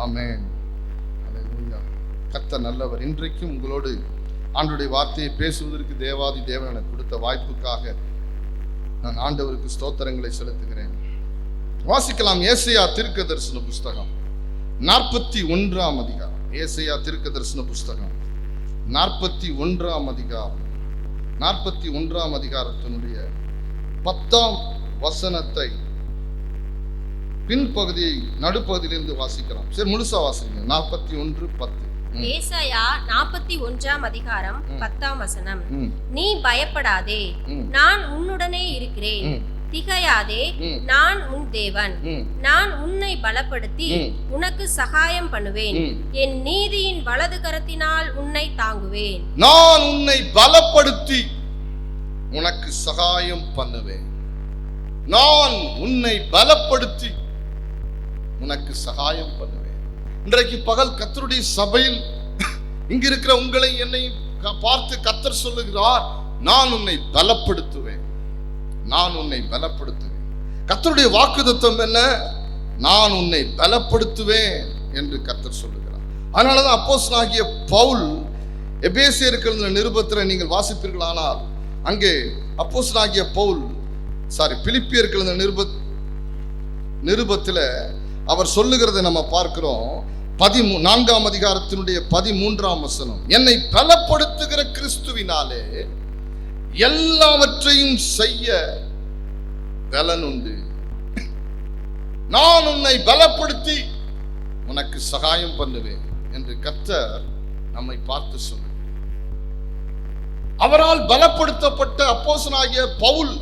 ஆமென். அல்லேலூயா. கர்த்தர் நல்லவர். இன்றைக்கும் உங்களோடு ஆண்டவருடைய வார்த்தையை பேசுவதற்கு தேவாதி தேவன் எனக்கு கொடுத்த வாய்ப்புக்காக நான் ஆண்டவருக்கு ஸ்தோத்திரங்களை செலுத்துகிறேன். வாசிக்கலாம். ஏசாயா தீர்க்கதரிசன புஸ்தகம் 41ஆம் அதிகாரம். ஏசாயா தீர்க்கதரிசன புஸ்தகம் 41ஆம் அதிகாரம். 41ஆம் அதிகாரத்தினுடைய 10ஆம் வசனத்தை பின்பகுதியை நடுப்பகுதியிலிருந்து வாசிக்கலாம். சரி, முழுசா வாசிங்க. 41:10. ஏசாயா 41ஆம் அதிகாரம் 10ஆம் வசனம். நீ பயப்படாதே, நான் உன்னுடனே இருக்கிறேன். திகையாதே, நான் உன் தேவன். நான் உன்னை பலப்படுத்தி உனக்கு சகாயம் பண்ணுவேன். என் நீதியின் வலது கரத்தினால் உன்னை தாங்குவேன். நான் உன்னை பலப்படுத்தி உனக்கு சகாயம் பண்ணுவேன். நான் உன்னை பலப்படுத்தி உனக்கு சகாயம் பண்ணுவேன். இன்றைக்கு பகல் கர்த்தருடைய சபையில் இங்க இருக்கிற உங்களை என்னை பார்த்து கர்த்தர் சொல்லுகிறார், நான் உன்னை பலப்படுத்துவேன். நான் உன்னை பலப்படுத்துவேன். கர்த்தருடைய வாக்குத்தத்தம் என்ன? நான் உன்னை பலப்படுத்துவேன் என்று கர்த்தர் சொல்லுகிறார். அதனாலதான் அப்போஸ்தலனாகிய பவுல் எபேசியருக்கு நிருபத்தில் நீங்கள் வாசிப்பீர்களானால் அங்கே அப்போஸ்தலனாகிய பவுல் பிலிப்பியருக்கு நிருபத்தில் அவர் சொல்லுகிறதை நம்ம பார்க்கிறோம். 14ஆம் அதிகாரத்தினுடைய 13ஆம் வசனம். என்னை பலப்படுத்துகிற கிறிஸ்துவினாலே எல்லாவற்றையும் செய்ய பலன் உண்டு. நான் உன்னை பலப்படுத்தி உனக்கு சகாயம் பண்ணுவேன் என்று கர்த்தர் நம்மை பார்த்து சொல்லுகிறார். அவரால் பலப்படுத்தப்பட்ட அப்போஸ்தலனாகிய பவுல்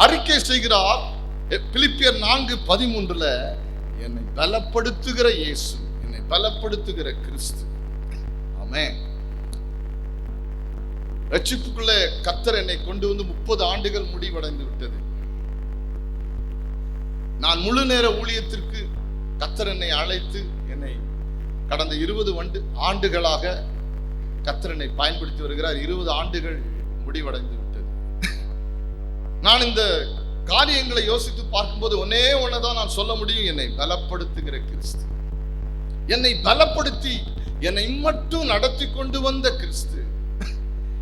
அறிக்கை செய்கிறார். பிலிப்பியர் 4:13 என்னை பலப்படுத்துகிற இயேசு, என்னை பலப்படுத்துகிற கிறிஸ்து. ஆமென். ரட்சிப்புக்குள்ளே கர்த்தர் என்னை கொண்டு வந்து 30 ஆண்டுகள் முடிவடைந்து விட்டது. நான் முழு நேர ஊழியத்திற்கு கர்த்தர் என்னை அழைத்து என்னை கடந்த 20 ஆண்டுகளாக கர்த்தர் என்னை பயன்படுத்தி வருகிறார். 20 ஆண்டுகள் முடிவடைந்து விட்டது. நான் இந்த காரியங்களை யோசித்து பார்க்கும்போது ஒன்னே ஒன்னுதான் நான் சொல்ல முடியும், என்னை பலப்படுத்துகிற கிறிஸ்து. என்னை பலப்படுத்தி என்னை மட்டும் நடத்தி கொண்டு வந்த கிறிஸ்து.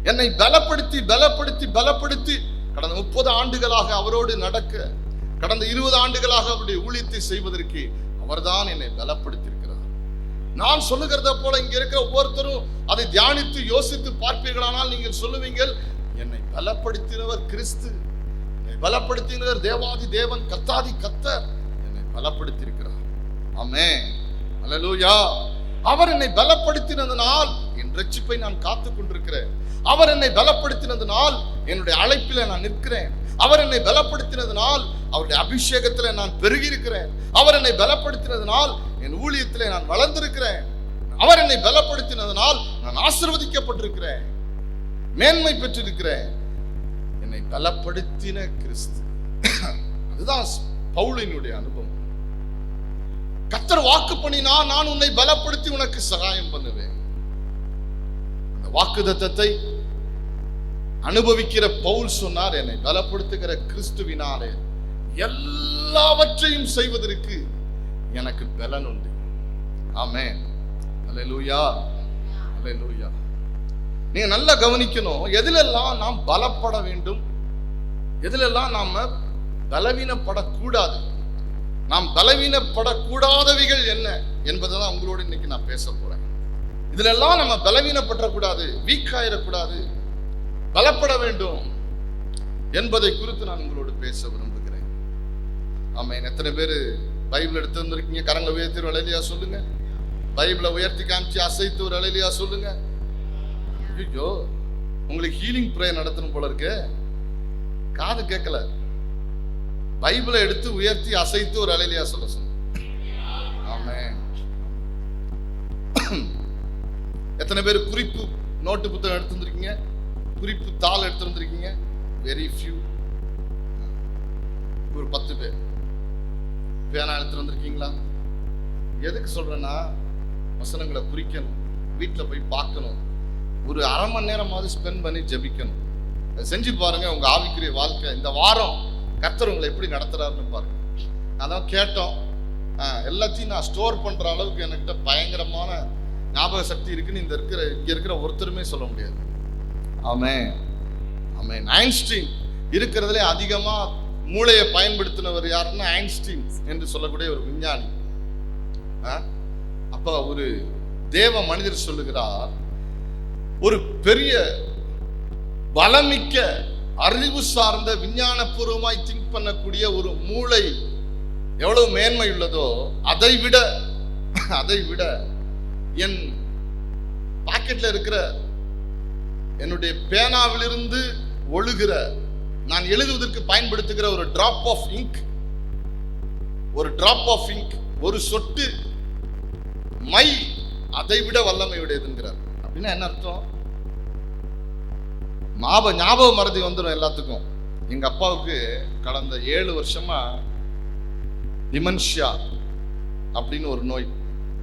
என்னை பலப்படுத்தி பலப்படுத்தி பலப்படுத்தி கடந்த 30 ஆண்டுகளாக அவரோடு நடக்க, கடந்த 20 ஆண்டுகளாக அவருடைய ஊழியத்தை செய்வதற்கு அவர்தான் என்னை பலப்படுத்தி இருக்கிறார். நான் சொல்லுகிறத போல இங்க இருக்கிற ஒவ்வொருத்தரும் அதை தியானித்து யோசித்து பார்ப்பீர்களானால் நீங்கள் சொல்லுவீங்கள், என்னை பலப்படுத்தினவர் கிறிஸ்து, என்னை பலப்படுத்தினவர் தேவாதி தேவன், கர்த்தாதி கர்த்தர் என்னை பலப்படுத்தி இருக்கிறார். ஆமென். அல்லேலூயா. அவர் என்னை பலப்படுத்தினதனால் என் ரட்சிப்பை நான் காத்துக் கொண்டிருக்கிறேன். அவர் என்னை பலப்படுத்தினதனால் என்னுடைய அழைப்பில நான் நிற்கிறேன். அவர் என்னை பலப்படுத்தினதனால் அவருடைய அபிஷேகத்துல நான் பெருகி இருக்கிறேன். அவர் என்னை பலப்படுத்தினதனால் என் ஊழியத்திலே நான் வளர்ந்திருக்கிறேன். அவர் என்னை பலப்படுத்தினதனால் நான் ஆசீர்வதிக்கப்பட்டிருக்கிறேன், மேன்மை பெற்றிருக்கிறேன். என்னை பலப்படுத்தின கிறிஸ்து. அதுதான் பவுலினுடைய அனுபவம். கர்த்தர் வாக்கு பண்ணினா, நான் உன்னை பலப்படுத்தி உனக்கு சகாயம் பண்ணுவேன். அந்த வாக்குத்தத்தத்தை அனுபவிக்கிற பவுல் சொன்னார், என்னை பலப்படுத்துகிற கிறிஸ்துவினாலே எல்லாவற்றையும் செய்வதற்கு எனக்கு பலன் உண்டு. ஆமென். அல்லேலூயா. அல்லேலூயா. நீங்க நல்லா கவனிக்கணும், எதிலெல்லாம் நாம் பலப்பட வேண்டும், எதிலெல்லாம் நாம பலவீனப்படக்கூடாது. நாம் பலவீனப்படக்கூடாதவைகள் என்ன என்பதை தான் உங்களோட இன்னைக்கு நான் பேச போறேன். இதுலெல்லாம் நம்ம பலவீனப்படக்கூடாது, வீக் ஆயிடக்கூடாது, பலப்பட வேண்டும் என்பதை குறித்து நான் உங்களோடு பேச விரும்புகிறேன். ஆமென். எத்தனை பேர் பைபிள் எடுத்து வந்திருக்கீங்க? கரங்களை உயர்த்தி ஒரு அலையிலையா சொல்லுங்க. பைபிளை உயர்த்தி காமிச்சு அசைத்து ஒரு அலையிலையா சொல்லுங்க. ஐயோ, உங்களுக்கு ஹீலிங் ப்ரேயர் நடத்தணும் போல இருக்கு. காது கேட்கல. பைபிளை எடுத்து உயர்த்தி அசைத்து ஒரு அலையிலையா சொல்ல சொன்ன. ஆமென். எத்தனை பேர் குறிப்பு நோட்டு புத்தகம் எடுத்து வந்திருக்கீங்க? குறிப்பு தாள் எடுத்து வந்திருக்கீங்க? Very few. ஒரு 10 பேர். பேனா எடுத்து வந்திருக்கீங்களா? எதுக்கு சொல்றேன்னா, வசனங்களை குறிக்கணும், வீட்டில் போய் பார்க்கணும், ஒரு அரை மணி நேரமாவது ஸ்பெண்ட் பண்ணி ஜெபிக்கணும். செஞ்சு பாருங்க. உங்க ஆவிக்குரிய வாழ்க்கை இந்த வாரம் கர்த்தர் உங்களை எப்படி நடத்துறாருன்னு பாருங்க. அதான் கேட்டோம், எல்லாத்தையும் நான் ஸ்டோர் பண்ற அளவுக்கு என்கிட்ட பயங்கரமான ஞாபக சக்தி இருக்குன்னு இங்க இருக்கிற ஒருத்தருமே சொல்ல முடியாது. ஆமென் ஆமென். ஐன்ஸ்டீன் இருக்கிறதுலே அதிகமா மூளையை பயன்படுத்தினவர் யாருன்னா ஐன்ஸ்டீன் என்று சொல்லக்கூடிய ஒரு விஞ்ஞானி. அப்ப ஒரு தேவ மனிதர் சொல்லுகிறார், ஒரு பெரிய பலமிக்க அறிவு சார்ந்த விஞ்ஞானபூர்வமாய் திங்க் பண்ணக்கூடிய ஒரு மூளை எவ்வளவு மேன்மை உள்ளதோ அதை விட என் பாக்கெட்ல இருக்கிற என்னுடைய பேனாவிலிருந்து ஒழுகிற நான் எழுதுவதற்கு பயன்படுத்துகிற ஒரு டிராப் ஆஃப் இங்க் ஒரு சொட்டு மை அதை விட வல்லமை உடையதுங்கிறார். அப்படின்னா என்ன அர்த்தம்? ஞாபக மறதி வந்துடும் எல்லாத்துக்கும். எங்க அப்பாவுக்கு கடந்த 7 வருஷமா டிமென்ஷியா அப்படின்னு ஒரு நோய்,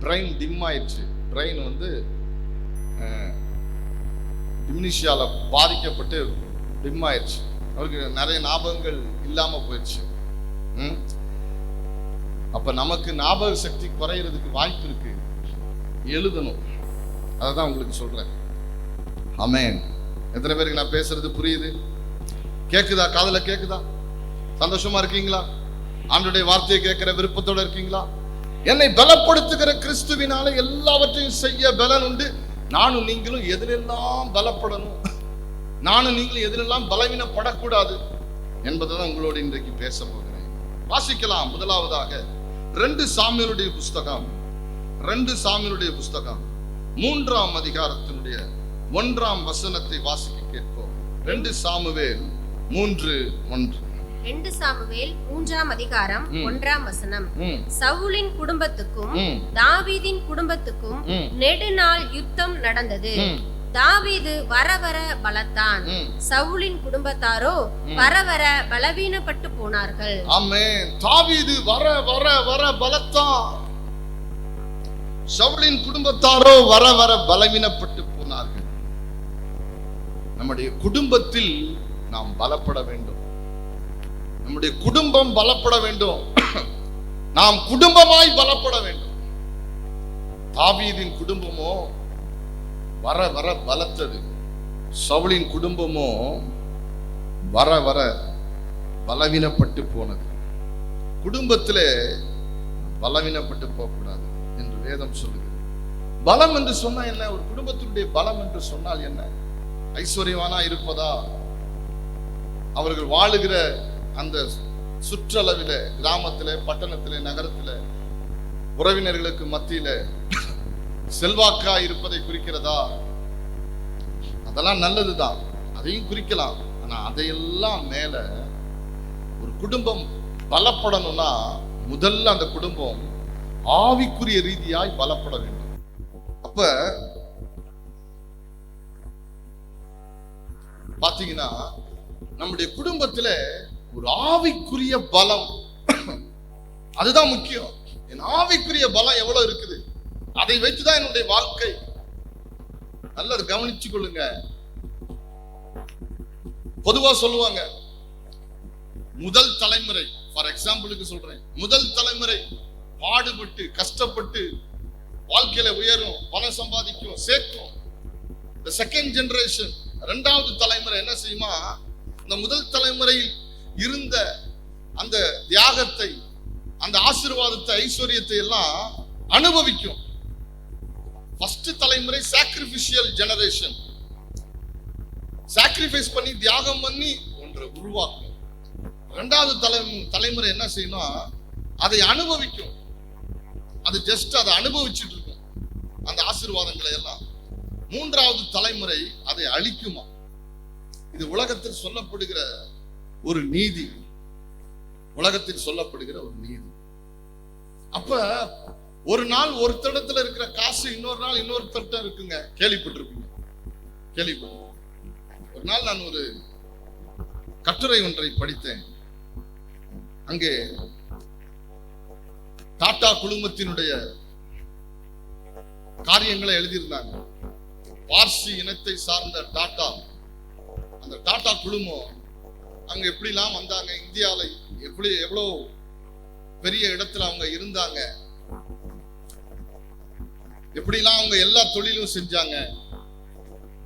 பிரெயின் டிம் ஆயிடுச்சு. பிரெயின் டிமென்ஷியால பாதிக்கப்பட்டு டிம் ஆயிடுச்சு. அவருக்கு நிறைய ஞாபகங்கள் இல்லாம போயிடுச்சு. அப்ப நமக்கு ஞாபக சக்தி குறையிறதுக்கு வாய்ப்பு இருக்கு. எழுதணும். அதான் உங்களுக்கு சொல்றேன். ஆமென். எத்தனை பேருக்கு நான் பேசுறது புரியுது? கேக்குதா? காதுல கேக்குதா? சந்தோஷமா இருக்கீங்களா? ஆண்டவருடைய வார்த்தையை கேட்கிற விருப்பத்தோட இருக்கீங்களா? என்னை பலப்படுத்துகிற கிறிஸ்துவினால எல்லாவற்றையும் செய்ய பலன் உண்டு. நானும் நீங்களும் எதிலெல்லாம் பலப்படணும், நானும் நீங்களும் எதிலெல்லாம் பலவீனப்படக்கூடாது என்பதை தான் உங்களோடு இன்றைக்கு பேச போகிறேன். வாசிக்கலாம். முதலாவதாக 2 சாமுவேலுடைய புஸ்தகம் 3ஆம் அதிகாரத்தினுடைய 1ஆம் வசனத்தை வாசிக்க கேட்போம். 2 சாமுவேல் 3:1. 2 சாமுவேல் 3ஆம் அதிகாரம் 1ஆம் வசனம். சவுலின் குடும்பத்துக்கும் தாவீதின் குடும்பத்துக்கும் நெடுநாள் யுத்தம் நடந்தது. தாவீது வர வர பலத்தான், சவுலின் குடும்பத்தாரோ வர வர பலவீனப்பட்டு போனார்கள். ஆமென். தாவீது வர வர வர பலத்தான், சவுலின் குடும்பத்தாரோ வர வர பலவீனப்பட்டு போனார்கள். நம்முடைய குடும்பத்தில் நாம் பலப்பட வேண்டும். நம்முடைய குடும்பம் பலப்பட வேண்டும். நாம் குடும்பமாய் பலப்பட வேண்டும். தாவீதின் குடும்பமோ வர வர பலத்தது, சவுலின் குடும்பமோ வர வர பலவீனப்பட்டு போனது. குடும்பத்திலே பலவீனப்பட்டு போகக்கூடாது என்று வேதம் சொல்லுகிறது. பலம் என்று சொன்னா என்ன? ஒரு குடும்பத்தினுடைய பலம் என்று சொன்னால் என்ன? ஐஸ்வர்யவானா இருப்பதா? அவர்கள் வாழுகிற அந்த சுற்றளவில, கிராமத்தில, பட்டணத்தில, நகரத்தில, உறவினர்களுக்கு மத்தியில செல்வாக்கா இருப்பதை குறிக்கிறதா? அதெல்லாம் நல்லதுதான், அதையும் குறிக்கலாம். ஆனா அதையெல்லாம் மேல ஒரு குடும்பம் பலப்படணும்னா முதல்ல அந்த குடும்பம் ஆவிக்குரிய ரீதியாய் பலப்பட வேண்டும். அப்ப பாத்தீங்கன்னா நம்முடைய குடும்பத்துல ஒரு ஆவிக்குரிய பலம், அதுதான் முக்கியம். என் ஆவிக்குரிய பலம் எவ்வளவு இருக்குது, அதை வைத்துதான் என்னுடைய வாழ்க்கை. நல்லது கவனிச்சு கொள்ளுங்க. பொதுவா சொல்லுவாங்க, முதல் தலைமுறை, ஃபார் எக்ஸாம்பிளுக்கு சொல்றேன், முதல் தலைமுறை பாடுபட்டு கஷ்டப்பட்டு வாழ்க்கையில உயரும், பணம் சம்பாதிக்கும், சேர்க்கும். இந்த செகண்ட் ஜெனரேஷன், 2வது தலைமுறை என்ன செய்யுமா, இந்த முதல் தலைமுறையில் இருந்த அந்த தியாகத்தை, அந்த ஆசீர்வாதத்தை, ஐஸ்வர்யத்தை எல்லாம் அனுபவிக்கும். ஃபர்ஸ்ட் தலைமுறை சாக்ரிஃபிஷியல் ஜெனரேஷன், சாக்ரிஃபைஸ் பண்ணி தியாகம் பண்ணி ஒன்றை உருவாக்கும். 2வது தலைமுறை என்ன செய்யணும், அதை அனுபவிக்கும். அது ஜஸ்ட் அதை அனுபவிச்சுட்டு இருக்கும் அந்த ஆசீர்வாதங்களை எல்லாம். 3வது தலைமுறை அதை அழிக்குமா. இது உலகத்தில் சொல்லப்படுகிற ஒரு நீதி, உலகத்தில் சொல்லப்படுகிற ஒரு நீதி. அப்ப ஒரு நாள் ஒருத்தடத்துல இருக்கிற காசு இன்னொரு நாள் இன்னொருத்தட்ட இருக்குங்க. கேள்விப்பட்டிருப்பீங்க. ஒரு நாள் நான் ஒரு கட்டுரை ஒன்றை படித்தேன். அங்கே டாடா குழுமத்தினுடைய காரியங்களை எழுதியிருந்தாங்க. பார்சி இனத்தை சார்ந்த டாடா, அந்த டாடா குழுமம் அங்க எப்படிலாம் வந்தாங்க, இந்தியாவில் எவ்வளவு பெரிய இடத்துல அவங்க இருந்தாங்க, எப்படிலாம் அவங்க எல்லா தொழிலும் செஞ்சாங்க,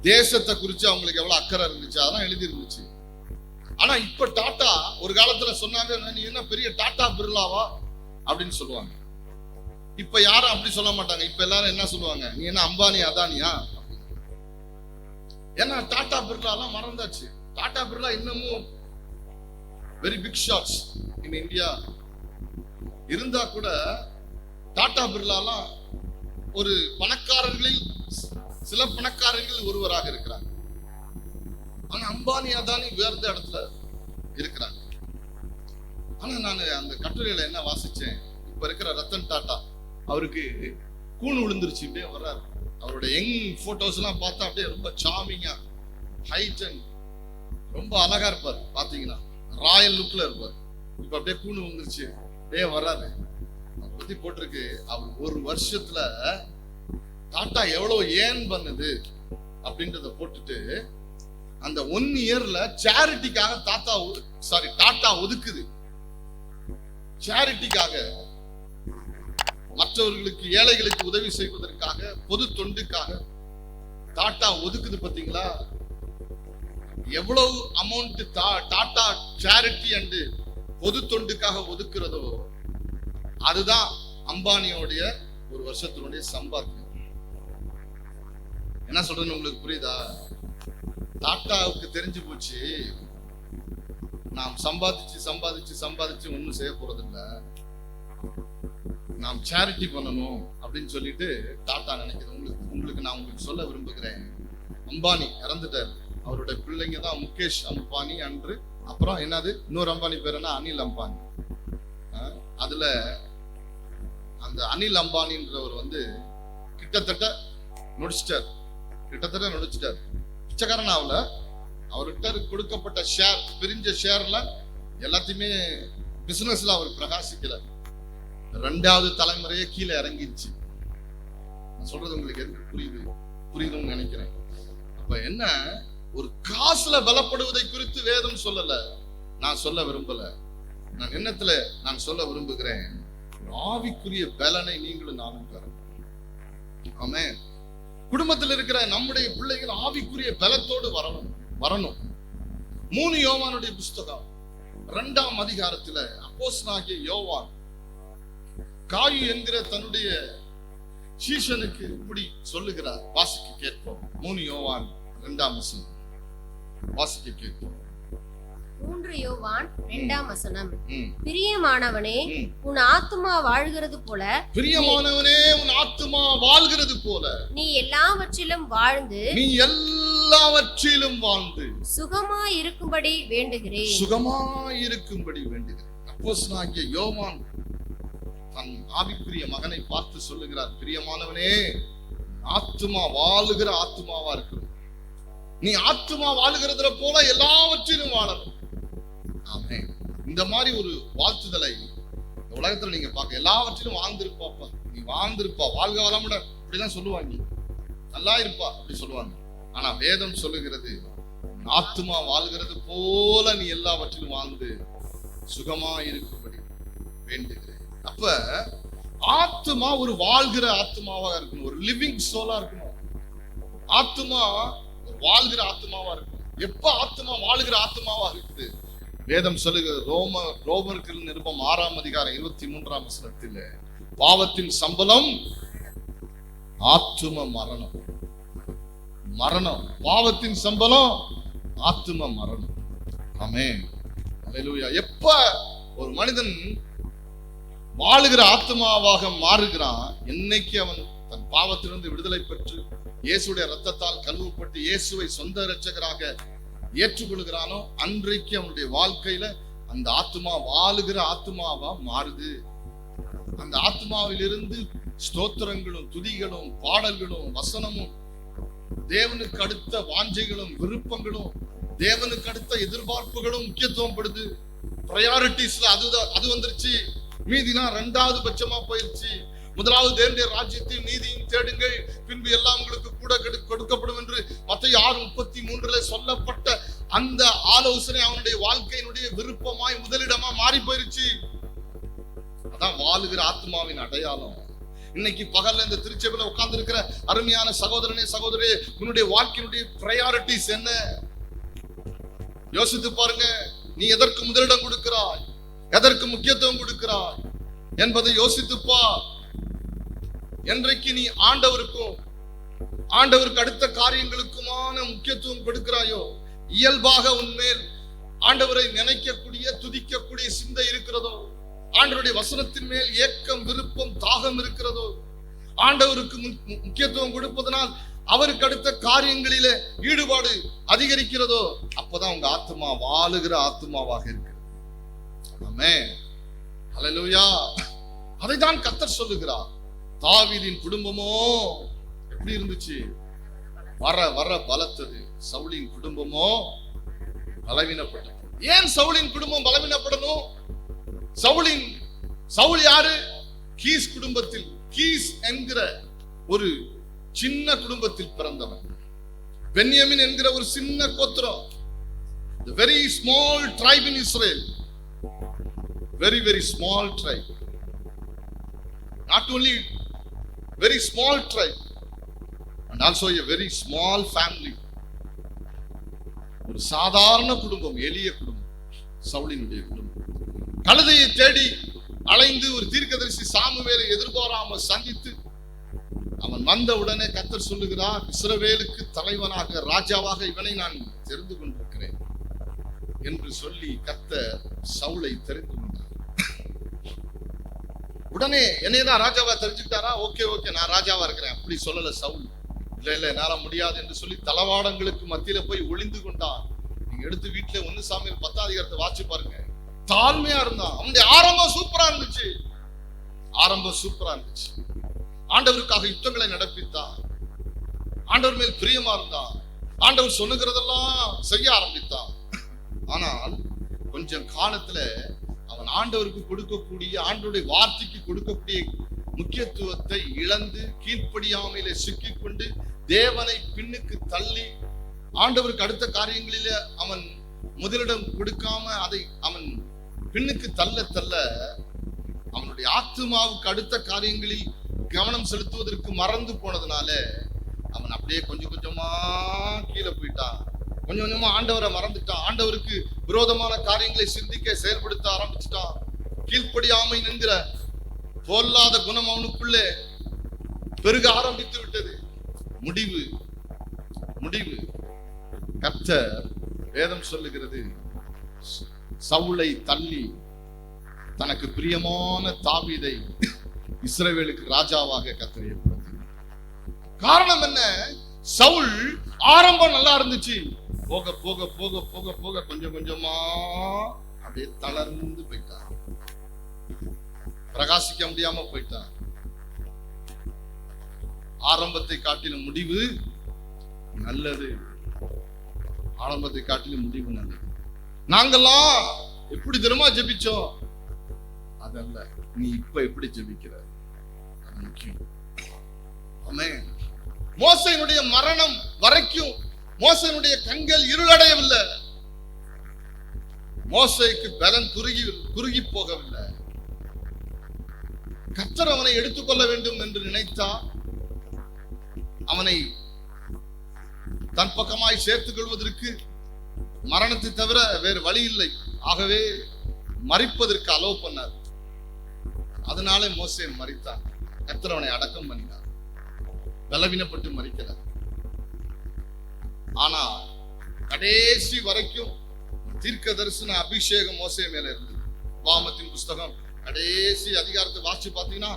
தேசத்தை குறிச்சு அவங்களுக்கு எவ்வளவு அக்கறை இருந்துச்சு, அதெல்லாம் எழுதி இருந்துச்சு. ஆனா இப்ப டாடா ஒரு காலத்துல சொன்னாங்க, நீ என்ன பெரிய டாடா பிர்லாவா அப்படின்னு சொல்லுவாங்க. இப்ப யாரும் அப்படி சொல்ல மாட்டாங்க. இப்ப எல்லாரும் என்ன சொல்லுவாங்க, நீ என்ன அம்பானி அதானியா? ஏன்னா டாடா பிர்லா எல்லாம் மறந்தாச்சு. டாடா பிர்லா இன்னமும் very big shots in India இருந்தா கூட டாடா பிர்லாலாம் ஒரு பணக்காரர்களில் சில பணக்காரர்கள் ஒருவராக இருக்கிறாங்க. ஆனா அம்பானி அதானி உயர்ந்த இடத்துல இருக்கிறாங்க. ஆனா நான் அந்த கட்டுரையில என்ன வாசிச்சேன், இப்ப இருக்கிற ரத்தன் டாடா அவருக்கு கூண் விழுந்துருச்சுட்டே வர்றாரு. அவருடைய யங் போட்டோஸ் எல்லாம் பார்த்தா அப்படியே ரொம்ப சாமிங்கா, ஹைட் அண்ட் ரொம்ப அழகா இருப்பார். பாத்தீங்கன்னா ராயல் லுக்ல இருப்பார். இப்ப அப்படியே கூணு விழுந்துருச்சு அப்படியே வர்றாரு. அதை பத்தி போட்டிருக்கு, அவர் ஒரு வருஷத்துல டாடா எவ்வளவு ஏன் பண்ணுது அப்படின்றத போட்டுட்டு அந்த 1 இயர்ல சேரிட்டிக்காக டாடா ஒதுக்குது. சேரிட்டிக்காக, மற்றவர்களுக்கு ஏழைகளுக்கு உதவி செய்வதற்காக, பொது தொண்டுக்காக டாடா ஒதுக்குது. பாத்தீங்களா எவ்வளவு அமௌண்ட் டாடா சேரிட்டி அண்ட் பொது தொண்டுக்காக ஒதுக்குறதோ அதுதான் அம்பானியோடைய ஒரு வருஷத்தினுடைய சம்பாத்தியம். என்ன சொல்றேன்னு உங்களுக்கு புரியுதா? டாட்டாவுக்கு தெரிஞ்சு போச்சு, நாம் சம்பாதிச்சு ஒண்ணும் செய்ய போறது இல்ல, நாம் சேரிட்டி பண்ணணும் அப்படின்னு சொல்லிட்டு டாடா நினைக்கிறது. உங்களுக்கு நான் உங்களுக்கு சொல்ல விரும்புகிறேன், அம்பானி இறந்துட்டார். அவருடைய பிள்ளைங்க தான் முகேஷ் அம்பானி அன்று, அப்புறம் என்னது இன்னொரு அம்பானி பேர் என்ன, அனில் அம்பானி. அதுல அந்த அனில் அம்பானின்றவர் கிட்டத்தட்ட நொடிச்சிட்டார். பிச்சைக்காரன் ஆகல, அவர்கிட்ட கொடுக்கப்பட்ட ஷேர், பிரிஞ்ச ஷேர்ல எல்லாத்தையுமே பிசினஸ்ல அவர் பிரகாசிக்கல. 2வது தலைமுறையே கீழே இறங்கிருச்சு. நான் சொல்றது உங்களுக்கு எதுக்கு புரியுதுன்னு நினைக்கிறேன். அப்ப என்ன, ஒரு காசுல பலப்படுவதை குறித்து வேதம் சொல்லல, நான் சொல்ல விரும்பல. நான் என்னத்துல நான் சொல்ல விரும்புகிறேன், ஆவிக்குரிய பலனை நீங்களும் நானும் பெறணும். ஆமென். குடும்பத்தில் இருக்கிற நம்முடைய பிள்ளைகள் ஆவிக்குரிய பலத்தோடு வரணும். 3 யோவானுடைய புஸ்தகம் 2ஆம் அதிகாரத்துல அப்போஸ்தலனாகிய யோவான் காயு என்கிற தன்னுடைய சீஷனுக்கு இப்படி சொல்லுகிறார். வாசிக்க கேட்போம். 3 யோவான் 2ஆம் வசனம் வாசிக்க கேட்போம். 3 யோவான் 2ஆம் வசனம். பிரியமானவனே, உன் ஆத்துமா வாழ்கிறது போல, நீ எல்லாவற்றிலும் வாழ்ந்து சுகமாய் இருக்கும்படி வேண்டுகிறேன். அப்போஸ்தலனாகிய யோவான் தன் ஆவிக்குரிய மகனை பார்த்து சொல்லுகிறார், பிரியமானவனே, ஆத்துமா வாழுகிற ஆத்துமாவா இருக்கணும். நீ ஆத்துமா வாழுகிறதுல போல எல்லாவற்றிலும் வாழணும். ஆமென். இந்த மாதிரி ஒரு வாழ்த்துதலை உலகத்துல நீங்க பார்க்க, எல்லாவற்றிலும் வாழ்ந்திருப்பாப்பா, நீ வாழ்ந்திருப்பா, வாழ்க வளமுட அப்படிதான் சொல்லுவாங்க, நல்லா இருப்பா அப்படி சொல்லுவாங்க. ஆனா வேதம் சொல்லுகிறது, ஆத்துமா வாழ்கிறது போல நீ எல்லாவற்றிலும் வாழ்ந்து சுகமா இருக்கும்படி வேண்டுகிறேன். அப்ப ஆத்துமா ஒரு வாழ்கிற ஆத்துமாவா இருக்கணும், ஒரு லிவிங் சோலா இருக்கணும். ஆத்துமா ஒரு வாழ்கிற ஆத்துமாவா இருக்கணும். எப்ப ஆத்துமா வாழ்கிற ஆத்துமாவா இருக்குது? வேதம் சொல்லுகிறது, ரோமருக்கு நிருபம் 6ஆம் அதிகாரம் 23ஆம் வசனத்தில், பாவத்தின் சம்பளம் ஆத்தும மரணம். பாவத்தின் சம்பளம் ஆத்தும மரணம். ஆமென். அல்லேலூயா. எப்ப ஒரு மனிதன் வாழுகிற ஆத்துமாவாக மாறுகிறான், என்னைக்கு அவன் தன் பாவத்திலிருந்து விடுதலை பெற்று இயேசுடைய ரத்தத்தால் கழுவப்பட்டு இயேசுவை சொந்த இரட்சகராக ஏற்றுக்கொள்கிறானோ, அன்றைக்கு அவனுடைய வாழ்க்கையில அந்த ஆத்துமா வாழுகிற ஆத்துமாவா மாறுது. அந்த ஆத்மாவிலிருந்து ஸ்தோத்திரங்களும் துதிகளும் பாடல்களும் வசனமும், தேவனுக்கு அடுத்த வாஞ்சைகளும் விருப்பங்களும், தேவனுக்கு அடுத்த எதிர்பார்ப்புகளும் முக்கியத்துவம் படுது. பிரையாரிட்டிஸ்ல அது வந்துருச்சு. மீதினா 2வது பட்சமா போயிருச்சு. முதலாவது தேவனுடைய ராஜ்யத்தையும் நீதியும் தேடுங்கள், பின்பு எல்லாம் உங்களுக்கு கூட கொடுக்கப்படும் என்று மத்தேயு 6:33 சொல்லப்பட்ட அந்த ஆலோசனை அவனுடைய வாழ்க்கையினுடைய விருப்பமாய் முதலிடமா மாறி போயிருச்சு. அதான் வாழுகிற ஆத்மாவின் அடையாளம். இன்னைக்கு பகல்ல இந்த திருச்சபையில உட்கார்ந்து இருக்கிற அருமையான சகோதரனே சகோதரி, உன்னுடைய வாழ்க்கையினுடைய பிரையாரிட்டிஸ் என்ன? யோசித்து பாருங்க. நீ எதற்கு முதலிடம் கொடுக்கிறாய், எதற்கு முக்கியத்துவம் கொடுக்கிறாய் என்பதை யோசித்துப்பா. என்றைக்கு நீ ஆண்டவருக்கு அடுத்த காரியங்களுக்குமான முக்கியத்துவம் கொடுக்கிறாயோ, இயல்பாக உன்மேல் ஆண்டவரை நினைக்கக்கூடிய துதிக்கக்கூடிய சிந்தை இருக்கிறதோ, ஆண்டவருடைய வசனத்தின் மேல் ஏக்கம் விருப்பம் தாகம் இருக்கிறதோ, ஆண்டவருக்கு முக்கியத்துவம் கொடுப்பதனால் அவருக்கு அடுத்த காரியங்களிலே ஈடுபாடு அதிகரிக்கிறதோ, அப்பதான் உங்க ஆத்மா வாழுகிற ஆத்மாவாக இருக்கிறது. ஆமென், ஹல்லேலூயா. அதைதான் கர்த்தர் சொல்லுகிறார். தாவீதின் குடும்பமோ எப்படி இருந்துச்சு? வர வர பலத்தது. சவுலின் குடும்பமோ பலவீனப்பட்டது. ஏன் சவுலின் குடும்பம் பலவீனப்படணும்? சவுல் யாரு? கீஸ் குடும்பத்தில், கீஸ் என்கிற ஒரு சின்ன குடும்பத்தில் பிறந்தவன். பென்யமின் என்கிற ஒரு சின்ன கோத்திரம். The very small tribe in Israel. Very, very small tribe. Not only very small tribe, and also a very small family. ஒரு சாதாரண குடும்பம், எளிய குடும்பம் சவுலினுடைய குடும்பம். கழுதையை தேடி அலைந்து ஒரு தீர்க்கதரிசி சாமுவேலை எதிர்பாராமல் சந்தித்து அவன் வந்த உடனே கர்த்தர் சொல்லுகிறார், இஸ்ரவேலுக்கு தலைவனாக ராஜாவாக இவனை நான் தெரிந்து கொண்டிருக்கிறேன் என்று சொல்லி கர்த்தர் சவுலை தெரிந்து கொண்டார். உடனே என்னையதான் ராஜாவா தெரிஞ்சுக்கிட்டாரா? ஓகே நான் ராஜாவா இருக்கிறேன் அப்படி சொல்லல சவுல். இல்ல என்னால முடியாது என்று சொல்லி தளவாடங்களுக்கு மத்தியில போய் ஒளிந்து கொண்டான். நீங்க எடுத்து வீட்டுல 1 சாமுவேல் 10ஆம் அதிகாரத்தை வாசி பாருங்க. தாழ்மையா இருந்தான். அவனுடைய ஆரம்பம் சூப்பரா இருந்துச்சு. ஆண்டவருக்காக யுத்தங்களை நடப்பித்தான். ஆண்டவர் மேல் பிரியமா இருந்தான். ஆண்டவர் சொல்லுகிறதெல்லாம் செய்ய ஆரம்பித்தான். ஆனால் கொஞ்சம் காலத்துல அவன் ஆண்டவருக்கு கொடுக்கக்கூடிய, ஆண்டவருடைய வார்த்தைக்கு கொடுக்கக்கூடிய முக்கியத்துவத்தை இழந்து கீழ்ப்படியாமையிலே சிக்கிக்கொண்டு தேவனை பின்னுக்கு தள்ளி ஆண்டவருக்கு அடுத்த காரியங்களிலே அவன் முதலிடம் கொடுக்காம அதை அவன் பின்னுக்கு தள்ள அவனுடைய ஆத்துமாவுக்கு அடுத்த காரியங்களில் கவனம் செலுத்துவதற்கு மறந்து போனதுனால அவன் அப்படியே கொஞ்சம் கொஞ்சமா கீழே போயிட்டான். கொஞ்சம் கொஞ்சமா ஆண்டவரை மறந்துட்டான். ஆண்டவருக்கு விரோதமான காரியங்களை சிந்திக்க செயல்படுத்த ஆரம்பிச்சுட்டான். கீழ்ப்படியாமை என்கிற பொல்லாத குணம் அவனுக்குள்ளே பெருக ஆரம்பித்து விட்டது. முடிவு கர்த்தர் வேதம் சொல்லுகிறது, சவுலை தள்ளி தனக்கு பிரியமான தாவீதை இஸ்ரவேலுக்கு ராஜாவாக கர்த்தர் ஏற்படுத்தினார். காரணம் என்ன? சவுல் ஆரம்பம் நல்லா இருந்துச்சு. போக போக போக போக போக கொஞ்சம் கொஞ்சமா அப்படியே தளர்ந்து போயிட்டான். பிரகாசிக்க முடியாம போயிட்டான். ஆரம்பத்தை காட்டிலும் முடிவு நல்லது. ஆரம்பத்தை காட்டிலும் முடிவு நல்லது. நாங்கெல்லாம் எப்படி தெரியுமா ஜெபிச்சோம்? அதல்ல, நீ இப்ப எப்படி ஜெபிக்கிற அது முக்கியம். ஆமென். மோசேயினுடைய மரணம் வரைக்கும் மோசேயினுடைய கண்கள் இருளடையவில்லை. மோசேக்கு பலன் குறுகி போகவில்லை. கர்த்தர் அவனை எடுத்துக்கொள்ள வேண்டும் என்று நினைத்தார். அவனை தன் பக்கமாய் சேர்த்துக் கொள்வதற்கு மரணத்தை தவிர வேறு வழி இல்லை. ஆகவே மரிப்பதற்கு அலோவ் பண்ணார். அதனால மோசே மரித்தான். கர்த்தர் அவனை அடக்கம் பண்ணினார். பலவீனப்பட்டு மரிக்கிறார். ஆனா கடைசி வரைக்கும் தீர்க்க தரிசன அபிஷேகம் மோசே மேல இருந்தது. உபாகமத்தின் புஸ்தகம் கடைசி அதிகாரத்தை வாசிச்சு பார்த்தீங்கன்னா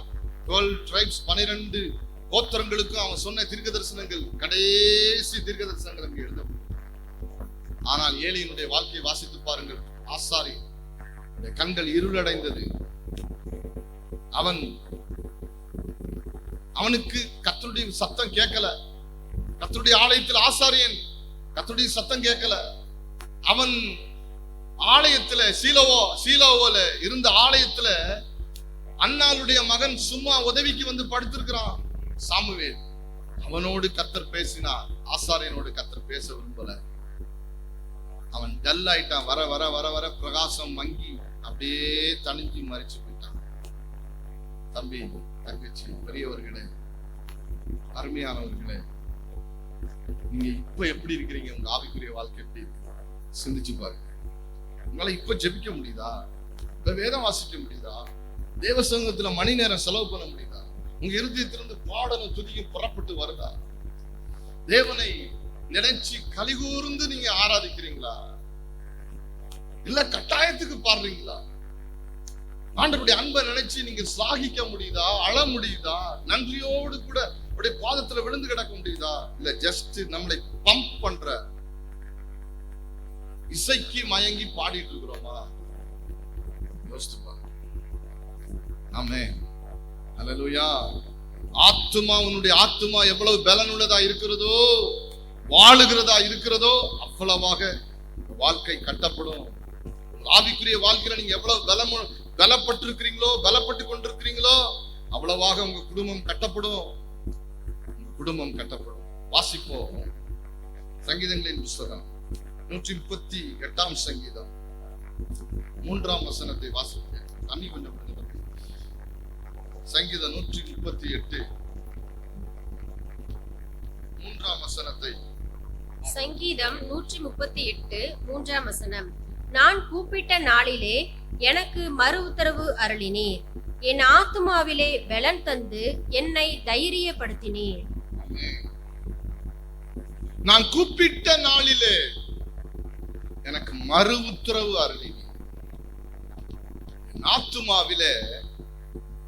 12 tribes 12 கோத்திரங்களுக்கும் அவன் சொன்ன தீர்க்க தரிசனங்கள், கடைசி தீர்க்க தரிசனங்கள் அங்கே எழுதப்படும். ஆனால் ஏலியினுடைய வாழ்க்கையை வாசித்து பாருங்கள். ஆசாரி கண்கள் இருளடைந்தது. அவனுக்கு கர்த்தருடைய சத்தம் கேட்கல. கர்த்தருடைய ஆலயத்தில் ஆசாரியன் கர்த்தருடைய சத்தம் கேட்கல. அவன் ஆலயத்துல சீலோவோல இருந்த ஆலயத்துல அன்னாளுடைய மகன் சும்மா உதவிக்கு வந்து படுத்திருக்கிறான் சாமுவேல். அவனோடு கர்த்தர் பேசினார். ஆசாரியனோடு கர்த்தர் பேச விரும்பல. அவன் டல் ஆயிட்டான். வர வர வர வர பிரகாசம் மங்கி அப்படியே தணிஞ்சு மறிச்சு போயிட்டான். தம்பி, தங்கச்சி, பெரியவர்களே, அருமையானவர்களே, நீங்க இப்ப எப்படி இருக்கிறீங்க? உங்க ஆவிக்குரிய வாழ்க்கை எப்படி இருக்கு? சிந்திச்சு பாருங்க. உங்களால இப்ப ஜெபிக்க முடியுதா? இப்ப வேதம் வாசிக்க முடியுதா? தேவ சங்கத்துல மணி நேரம் செலவு பண்ண முடியுதா? உங்க இருதயத்திலிருந்து பாடலும் துதியும் புறப்பட்டு வருதா? தேவனை நினைச்சு கலிகூர்ந்து நீங்க ஆராதிக்கிறீங்களா? இல்ல கட்டாயத்துக்கு பாடுறீங்களா? ஆண்டவருடைய அன்பை நினைச்சு நீங்க சாகிக்க முடியுதா? அழ முடியுதா? நன்றியோடு கூட அவருடைய பாதத்துல விழுந்து கிடக்க முடியுதா? இல்ல ஜஸ்ட் நம்மளை பம்ப் பண்ற இசைக்கு மயங்கி பாடிட்டு இருக்கிறோமா? யோசித்து பாருங்க. ஆமென். அல்லேலூயா. ஆத்துமா, உன்னுடைய ஆத்துமா எவ்வளவு பலனுள்ளதா இருக்கிறதோ, வாழுகிறதா இருக்கிறதோ, அவ்வளவாக வாழ்க்கை கட்டப்படும். ஆவிக்குரிய வாழ்க்கையில நீங்க எவ்வளவு பலப்பட்டிருக்கிறீங்களோ, பலப்பட்டு கொண்டிருக்கிறீங்களோ, அவ்வளவாக உங்க குடும்பம் கட்டப்படும். குடும்பம் கட்டப்படும். வாசிப்போம். சங்கீதங்களின் புஸ்தகம் 138 சங்கீதம் 3 வசனத்தை வாசிப்பேன். தண்ணி கொஞ்சம் சங்கீதம் 138 3 வசனத்தை. சங்கீதம் 138 3 வசனம். நான் கூப்பிட்ட நாளிலே எனக்கு மறு உத்தரவு அருளினீர். என் ஆத்துமாவிலே பலன் தந்து என்னை தைரியப்படுத்தினீர். நான் கூப்பிட்ட நாளிலே எனக்கு மறு உத்தரவு அருளினீர். என் ஆத்துமாவிலே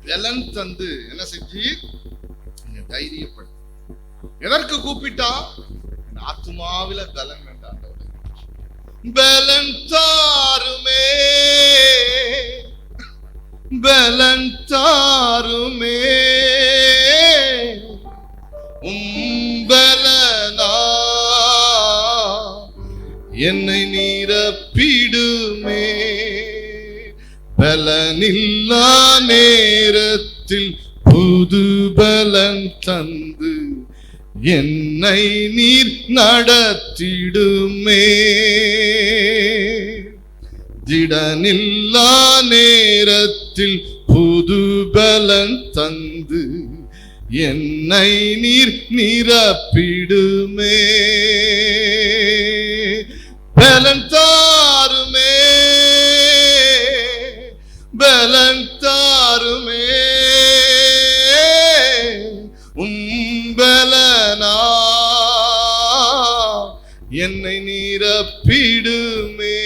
பலன் தந்து என்ன செஞ்சு தைரியப்படுத்தி. எதற்கு கூப்பிட்டா? ஆத்துமாவில பலன் வேண்டாம். பலன் தாருமே, பலன் தாருமே, பலனா என்னை நிரப்பிடுமே. பலனில்லா நேரத்தில் புது பலன் தந்து என்னை நீர் நடத்திடுமே. திடனில்லா நேரத்தில் புது பலன் தந்து என்னை நீர் நிரப்பிடுமே. பலன் தாருமே, பலன் தாருமே, பலனா என்னை நிரப்பிடுமே.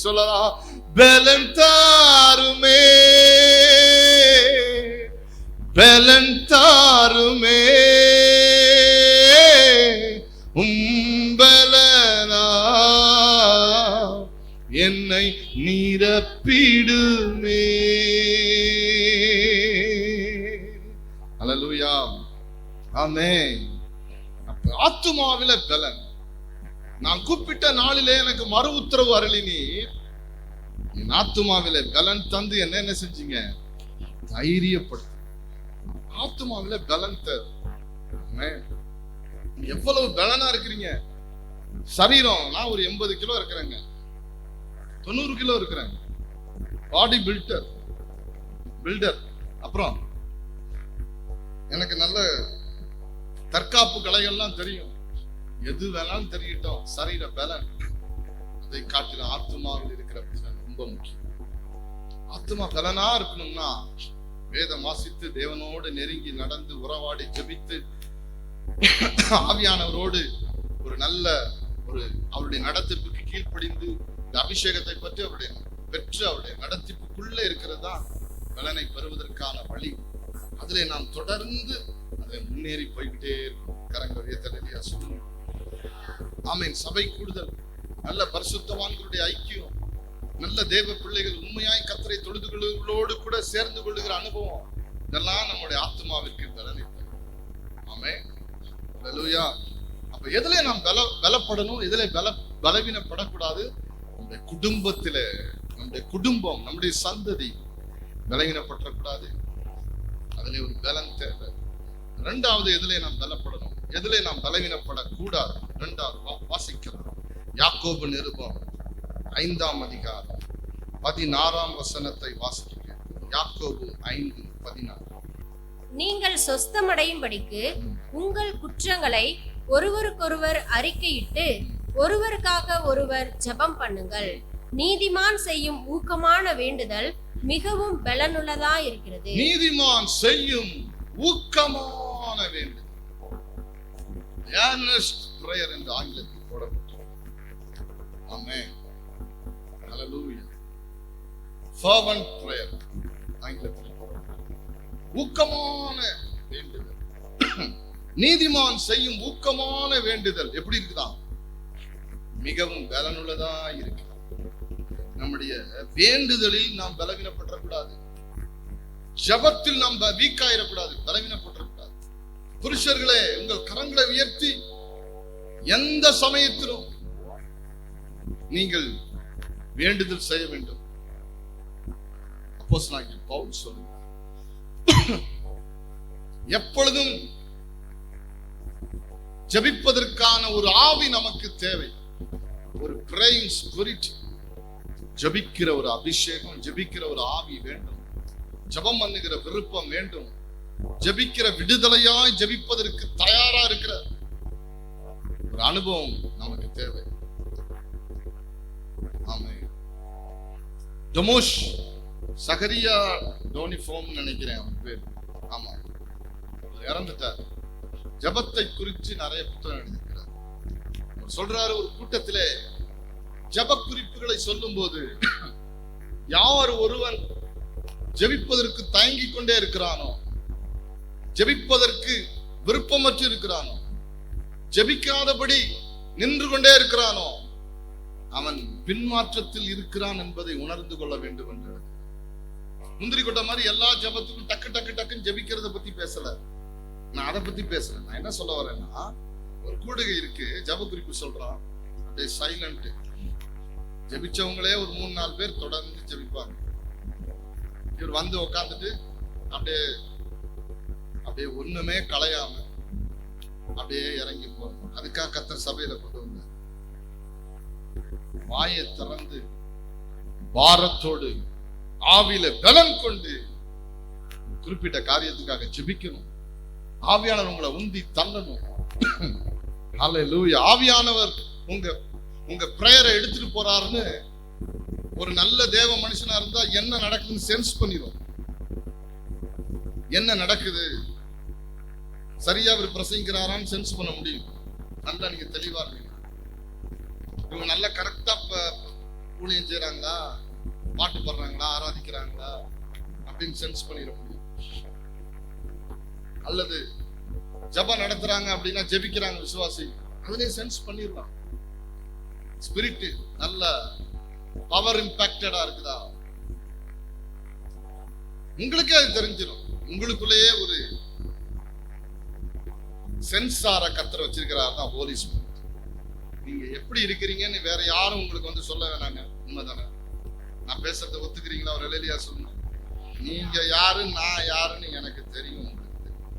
சொல்லலாம். பலன் தாருமே, பலன் தாருமே, பலனா என்னை நிரப்பிடுமே. அல்லேலூயா. ஆமென். ஆத்துமாவில பலன். நான் கூப்பிட்ட நாளிலே எனக்கு மறு உத்தரவு அருளினீர். என் ஆத்துமாவில பலன் தந்து என்ன செஞ்சீங்க? தைரியப்படுத்து. ஆத்துமாவில பலன் தரு. எவ்வளவு பலனா இருக்கிறீங்க. சரீரம், நான் ஒரு 80 கிலோ இருக்கிறேங்க, 90 கிலோ இருக்கிறேன். Body builder. அப்புறம் எனக்கு நல்ல தற்காப்பு கலைகள்லாம் தெரியும். எது வேணாலும் தெரியட்டும், சரீர பலன் அதை காட்டில ஆத்துமாவில் இருக்கிற பலன் ரொம்ப முக்கியம். ஆத்துமா பலனா இருக்கணும்னா வேதம் வாசித்து தேவனோடு நெருங்கி நடந்து உறவாடி ஜெபித்து ஆவியானவரோடு ஒரு நல்ல அவருடைய நடத்திப்புக்கு கீழ்ப்படிந்து இந்த அபிஷேகத்தை பற்றி அவருடைய பெற்று அவருடைய நடத்திப்புக்குள்ள இருக்கிறதா பலனை பெறுவதற்கான வழி. அதிலே நாம் தொடர்ந்து அதை முன்னேறி போய்கிட்டே இருக்கும். கரங்கள் ஏத்தலையா சொல்லுங்க. ஆமென். சபை கூடுதல், நல்ல பரிசுத்தவான்களுடைய ஐக்கியம், நல்ல தேவ பிள்ளைகள் உண்மையாய் கர்த்தரை தொழுதுகளோடு கூட சேர்ந்து கொள்ளுகிற அனுபவம், இதெல்லாம் நம்முடைய ஆத்மாவிற்கு பலனை தரும். ஆமென். அல்லேலூயா. அப்ப எதிலே நாம் பலப்படணும், எதிலே பலவீனப்படக்கூடாது? நம்முடைய குடும்பத்திலே, நம்முடைய குடும்பம், நம்முடைய சந்ததி பலவீனப்படக்கூடாது. அதிலே ஒரு பலன் தேவை. இரண்டாவது, எதிலே நாம் பலப்படணும், எதிலே நாம் பலவீனப்படக்கூடாது? இரண்டாவது வாசிக்கலாம். யாக்கோபு நிருபம் 5 அதிகாரம் 16 வசனத்தை வாசிக்க. யாக்கோபு 5:16. நீங்கள் சொஸ்தமடையும்படிக்கு உங்கள் குற்றங்களை ஒருவருக்கொருவர் அறிக்கையிட்டு ஒருவருக்காக ஒருவர் ஜெபம் பண்ணுங்கள். நீதிமான் செய்யும் ஊக்கமான வேண்டுதல் மிகவும் பலனுள்ளதா இருக்கிறது. நீதிமான் செய்யும் ஊக்கமான வேண்டுதல், earnest prayer என்று ஆங்கிலத்தில் போடப்பட்டது. ஆமென், ஹalleluya. fervent prayer ஆங்கிலத்தில் போடப்பட்டது. ஊக்கமான வேண்டுதல். நீதிமான் செய்யும் ஊக்கமான வேண்டுதல் எப்படி இருக்குதா? மிகவும் பலனுள்ளதா இருக்கு. நம்முடைய வேண்டுதலில் நாம் பலவீனப்படக்கூடாது. ஜெபத்தில் நாம் வீக் ஆயிடக்கூடாது, பலவீனப்படக்கூடாது. புருஷர்களே, உங்கள் கரங்களை உயர்த்தி எந்த சமயத்திலும் நீங்கள் வேண்டுதல் செய்ய வேண்டும். அப்போஸ்தலனாகிய பவுல் சொல்லுகிறார், எப்பொழுதும் ஜெபிப்பதற்கான ஒரு ஆவி நமக்கு தேவை. ஒரு praying spirit, ஜெபிக்கிற ஒரு அபிஷேகம், ஜெபிக்கிற ஒரு ஆவி வேண்டும். ஜெபம் பண்ணுகிற விருப்பம் வேண்டும். ஜெபிக்கிற விடுதலையாய் ஜெபிப்பதற்கு தயாரா இருக்கிற ஒரு அனுபவம் நமக்கு தேவை. ஆமென். டமோஷ் சகரியா டோனிஃபோம் நினைக்கிறேன் அவன் பேர். ஆமா, இறந்துட்டார். ஜெபத்தை குறித்து நிறைய புத்தகம் எழுதியிருக்கிறார். அவர் சொல்றாரு, ஒரு கூட்டத்திலே ஜெப குறிப்புகளை சொல்லும் போது, யார் ஒருவன் ஜெபிப்பதற்கு தயங்கிக் கொண்டே இருக்கிறானோ, ஜெபிப்பதற்கு விருப்பமற்று இருக்கிறானோ, ஜெபிக்காதபடி நின்று கொண்டே இருக்கிறானோ, அவன் பின்மாற்றத்தில் இருக்கிறான் என்பதை உணர்ந்து கொள்ள வேண்டும் என்று. முந்திரி கொட்ட மாதிரி எல்லா ஜெபத்துக்கும் டக்கு டக்கு டக்குன்னு ஜெபிக்கிறத பத்தி பேசல, நான் அதை பத்தி பேசுறேன். நான் என்ன சொல்ல வரேன்னா, ஒரு கூடுகை இருக்கு, ஜெப குறிப்பு சொல்றான், அப்படியே சைலண்ட். ஜெபிச்சவங்களே ஒரு 3-4 பேர் தொடர்ந்து ஜெபிப்பாங்க. இவர் வந்து உட்காந்துட்டு அப்படியே அப்படியே ஒண்ணுமே களையாம அப்படியே இறங்கி போறாங்க. அதுக்காக கர்த்தர் சபையில கொண்டு வந்தார். வாயை திறந்து பாரத்தோடு ஆவியில பலன் கொண்டு குறிப்பிட்ட காரியத்துக்காக ஜெபிக்கணும். ஆவியானவர் உங்களை உந்தி தள்ளணும். ஹல்லேலூயா. ஆவியானவர் உங்க பிரேயரை எடுத்துட்டு போறாருன்னு ஒரு நல்ல தேவ மனுஷனா இருந்தா என்ன நடக்குதுன்னு சென்ஸ் பண்ணிரும். என்ன நடக்குது, சரியா அவர் பிரசங்கிக்கிறாரான்னு சென்ஸ் பண்ண முடியும். நல்லா நீங்க தெளிவா இருந்தீங்க. இவங்க நல்லா கரெக்டா ஊழியம் செய்யறாங்களா, பாட்டு பாடுறாங்களா, ஆராதிக்கிறாங்களா அப்படின்னு சென்ஸ் பண்ணிட முடியும். அல்லது ஜெபம் நடத்துறாங்க அப்படின்னா ஜெபிக்கிறாங்க விசுவாசி, அதுலயே சென்ஸ் பண்ணிடலாம். ஸ்பிரிட் நல்ல பவர் இம்பாக்டடா இருக்குதா, உங்களுக்கே அது தெரிஞ்சிடும். உங்களுக்குள்ளேயே ஒரு சென்சார கர்த்தர் வச்சிருக்கிறார் தான் ஹோலி ஸ்பிரிட். நீங்க எப்படி இருக்கிறீங்கன்னு வேற யாரும் உங்களுக்கு வந்து சொல்ல வேணாங்க. உண்மைதானே? நான் பேசுறதை ஒத்துக்கிறீங்களா? ஒரு ஹல்லேலூயா சொல்லுங்க. நீங்க யாரு, நான் யாருன்னு எனக்கு தெரியும், உங்களுக்கு தெரியும்.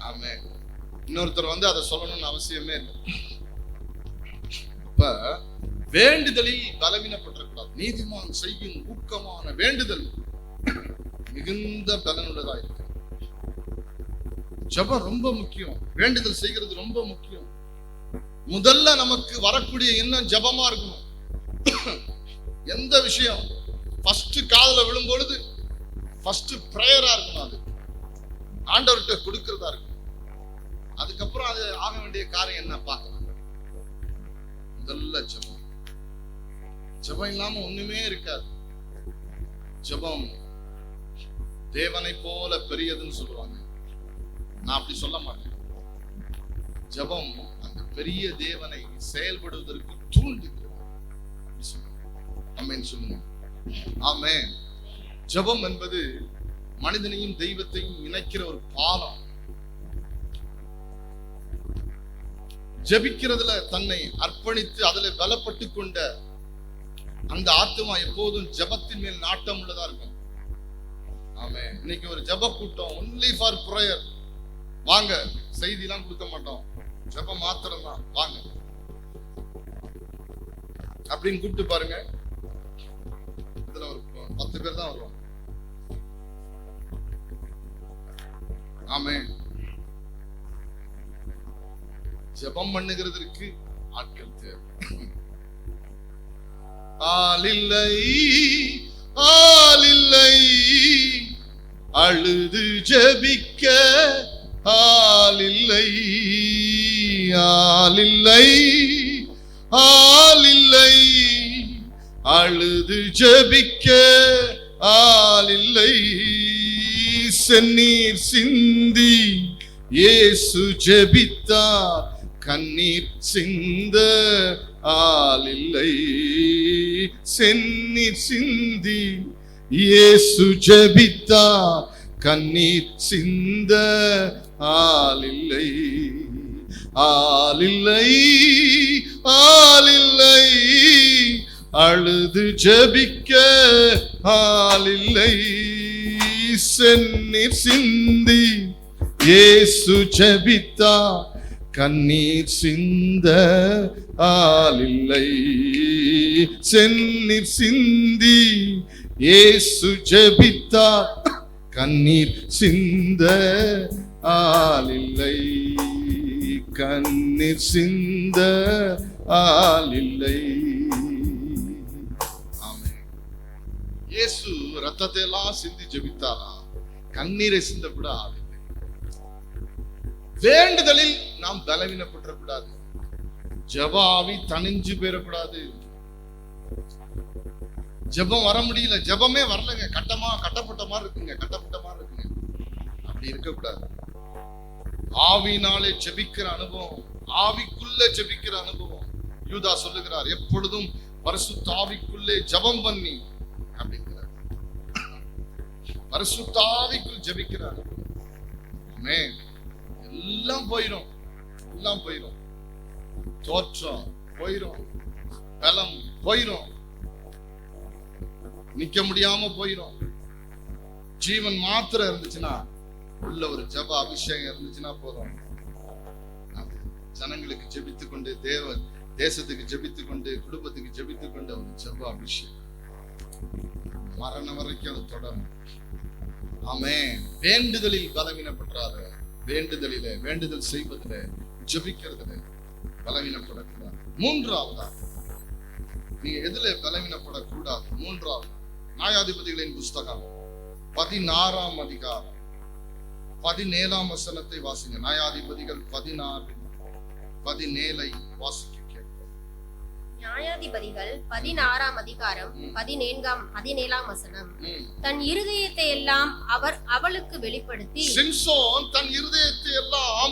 ஆமென். இன்னொருத்தர் வந்து அதை சொல்லணும்னு அவசியமே இல்லை. அப்ப வேண்டுதலில் பலவீனப்பட்டிருக்கூடாது. நீதிமான் செய்யும் ஊக்கமான வேண்டுதல் மிகுந்த பலனுள்ளதா இருக்கு. ஜெபம் ரொம்ப முக்கியம். வேண்டுதல் செய்கிறது ரொம்ப முக்கியம். முதல்ல நமக்கு வரக்கூடிய எண்ணம் ஜெபமா இருக்கணும். எந்த விஷயம் ஃபர்ஸ்ட் காதுல விழும் பொழுது ஃபர்ஸ்ட் பிரேயரா இருக்கணும். அது ஆண்டவர்கிட்ட கொடுக்கிறதா இருக்கும். அதுக்கப்புறம் அது ஆக வேண்டிய காரியம் என்ன பார்க்கலாம். முதல்ல ஜெபம். ஜெபம் இல்லாம ஒண்ணுமே இருக்காது. ஜெபம் தேவனை போல பெரியதுன்னு சொல்லுவாங்க. நான் அப்படி சொல்ல மாட்டேன். ஜெபம் அந்த பெரிய தேவனை செயல்படுவதற்கு தூண்டுகிறது. ஆமென் சொல்லுங்க. ஆமென். ஜெபம் என்பது மனிதனையும் தெய்வத்தையும் இணைக்கிற ஒரு பாலம். ஜெபிக்கிறதுல தன்னை அர்ப்பணித்து அதுல பலப்பட்டு கொண்ட அந்த ஆத்துமா எப்போதும் ஜெபத்தின் மேல் நாட்டம் உள்ளதா இருக்கும். ஆமென். இன்னைக்கு ஒரு ஜெப கூட்டம், ஒன்லி ஃபார் பிரேயர். வாங்க, செய்தி எல்லாம் கொடுக்க மாட்டோம், ஜெபம் மாத்திரம் தான், வாங்க அப்படின்னு கூப்பிட்டு பாருங்க. இதுல ஒரு 10 பேர் தான் வருவாங்க. ஆமென். ஜெபம் பண்ணுகிறதற்கு ஆட்கள் தேவை. ஆளில்லை ஆளில்லை அழுது ஜெபிக்க ஆளில்லை ஆளில்லை ஆளில்லை அழுது ஜெபிக்க ஆளில்லை. செந்நீர் சிந்தி இயேசு ஜெபித்தார், கண்ணீர் சிந்த ஆளில்லை. செந்நீர் சிந்தி இயேசு ஜெபித்தார், கண்ணீர் சிந்த ஆளில்லை. ஆளில்லை ஆளில்லை அழுது ஜெபிக்க ஆளில்லை. செந்நீர் சிந்தி இயேசு ஜெபித்தார், கண்ணீர் சிந்த ஆளில்லை. செந்நீர் சிந்தி இயேசு ஜெபித்தார், கண்ணீர் சிந்த ஆளில்லை. கண்ணீர் சிந்த ஆளில்லை. ஆமென். இயேசு ரத்தத்தை எல்லாம் சிந்தி ஜெபித்தாரா, கண்ணீரை சிந்தப்பட ஆளில்லை. வேண்டுதலில் நாம் பலவீனப்படக்கூடாது. ஜெபாவி தனிஞ்சு போயிடக்கூடாது. ஜெபம் வர முடியல, ஜெபமே வரலங்க, கட்டப்பட்ட மாதிரி இருக்குங்க, கட்டப்பட்ட மாதிரி இருக்குங்க. அப்படி இருக்கக்கூடாது. ஆவினாலே ஜெபிக்கிற அனுபவம், ஆவிக்குள்ள ஜெபிக்கிற அனுபவம். யூதா சொல்லுகிறார், எப்பொழுதும் பரிசுத்த ஆவிக்குள்ளே ஜெபம் பண்ணி அப்படிங்கிறார். பரிசுத்த ஆவிக்குள் ஜெபிக்கிறார். ஆமென். எல்லாம் போயிடும், எல்லாம் போயிடும். தோற்றம் போயிடும், பலம் போயிடும், நிக்க முடியாம போயிடும். ஜீவன் மாத்திரம் இருந்துச்சுன்னா, உள்ள ஒரு ஜப அபிஷேகம் இருந்துச்சுன்னா போதும். ஜனங்களுக்கு ஜெபித்துக் கொண்டு, தேசத்துக்கு ஜெபித்துக் கொண்டு, குடும்பத்துக்கு ஜெபித்துக் கொண்டு ஒரு ஜப அபிஷேகம் மரணம் வரைக்கும் அது தொடரும். ஆமென். வேண்டுதலில் பலவீனப்பட்டாத, வேண்டுதல் செய்வதில், ஜெபிக்கிறதுல பலவீனப்படக்கூடாது. மூன்றாவதா, நீங்க எதுல பலவீனப்படக்கூடாது? மூன்றாவது, நியாயாதிபதிகளின் புஸ்தகம் 16ஆம் அதிகாரம் 17ஆம் வசனத்தை வாசிங்க. நியாயாதிபதிகள் 16:17 வாசிக்க கேட்போம். நியாயாதிபதிகள் 16ஆம் அதிகாரம் 17ஆம் வசனம். தன் இருதயத்தை எல்லாம் அவர் அவளுக்கு வெளிப்படுத்தி, சிம்சோன் தன் இருதயத்தை எல்லாம்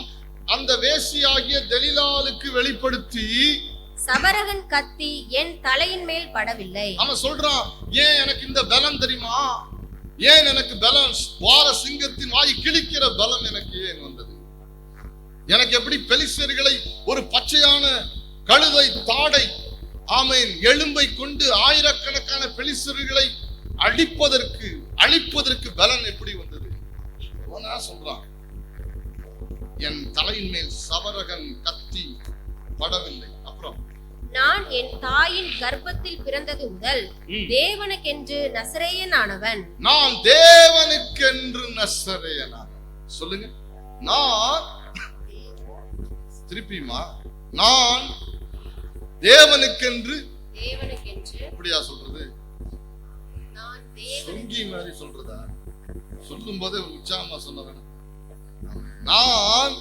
அந்த வேசியாகிய தெலீலாளுக்கு வெளிப்படுத்தி, சபரகன் கத்தி என் தலையின் மேல் படவில்லை. அவன் சொல்றான், ஏன் எனக்கு இந்த பலம் தெரியுமா? ஏன் எனக்கு பலம்? வார சிங்கத்தின் வாய் கிழிக்கிற பலம் எனக்கு ஏன் வந்தது? எனக்கு எப்படி பெலிஸ்தர்களை ஒரு பச்சையான கழுதை தாடை, ஆமென், எலும்பை கொண்டு ஆயிரக்கணக்கான பெலிஸ்தர்களை அழிப்பதற்கு பலன் எப்படி வந்தது? சொல்றான், என் தலையின் மேல் சவரகன் கத்தி படவில்லை. அப்புறம், நான் என் தாயின் கர்ப்பத்தில் பிறந்தது முதல் தேவனுக்கென்று நசரேயனானவன். நான் தேவனுக்கென்று நசரேயனானவன். சொல்லுங்க, நான் திருப்பியுமா, நான் தேவனுக்கென்று. எப்படியா சொல்றது? சொங்கி மாதிரி சொல்றதா? சொல்லும் போதே ஒரு உற்சாகமா சொன்னவன். நான்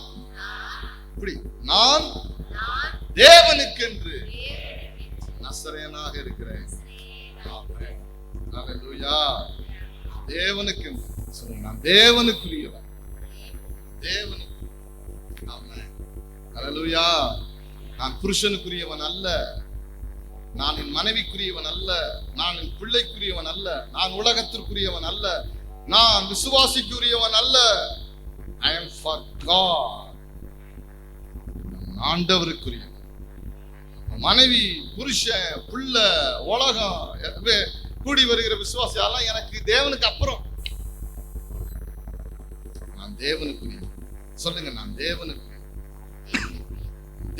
இப்படி, நான் தேவனுக்கென்று நசரேயனாக இருக்கிறேன். அல்லேலூயா. தேவனுக்கென்று சொல்லுங்க, நான் தேவனுக்குரியவன். தேவனுக்கு. ஆமென். அல்லேலூயா. நான் புருஷனுக்குரியவன் அல்ல, நான் என் மனைவிக்குரியவன் அல்ல, நான் என் பிள்ளைக்குரியவன் அல்ல, நான் உலகத்திற்குரியவன் அல்ல, நான் விசுவாசிக்குரியவன் அல்ல. I am for God. ஆண்டவருக்குரியவன். மனைவி, புருஷன், பிள்ளை, உலகம், கூடி வருகிற விசுவாசியெல்லாம் எனக்கு தேவனுக்கு அப்புறம். நான் தேவனுக்குரியவன். சொல்லுங்க, நான் தேவனுக்கு.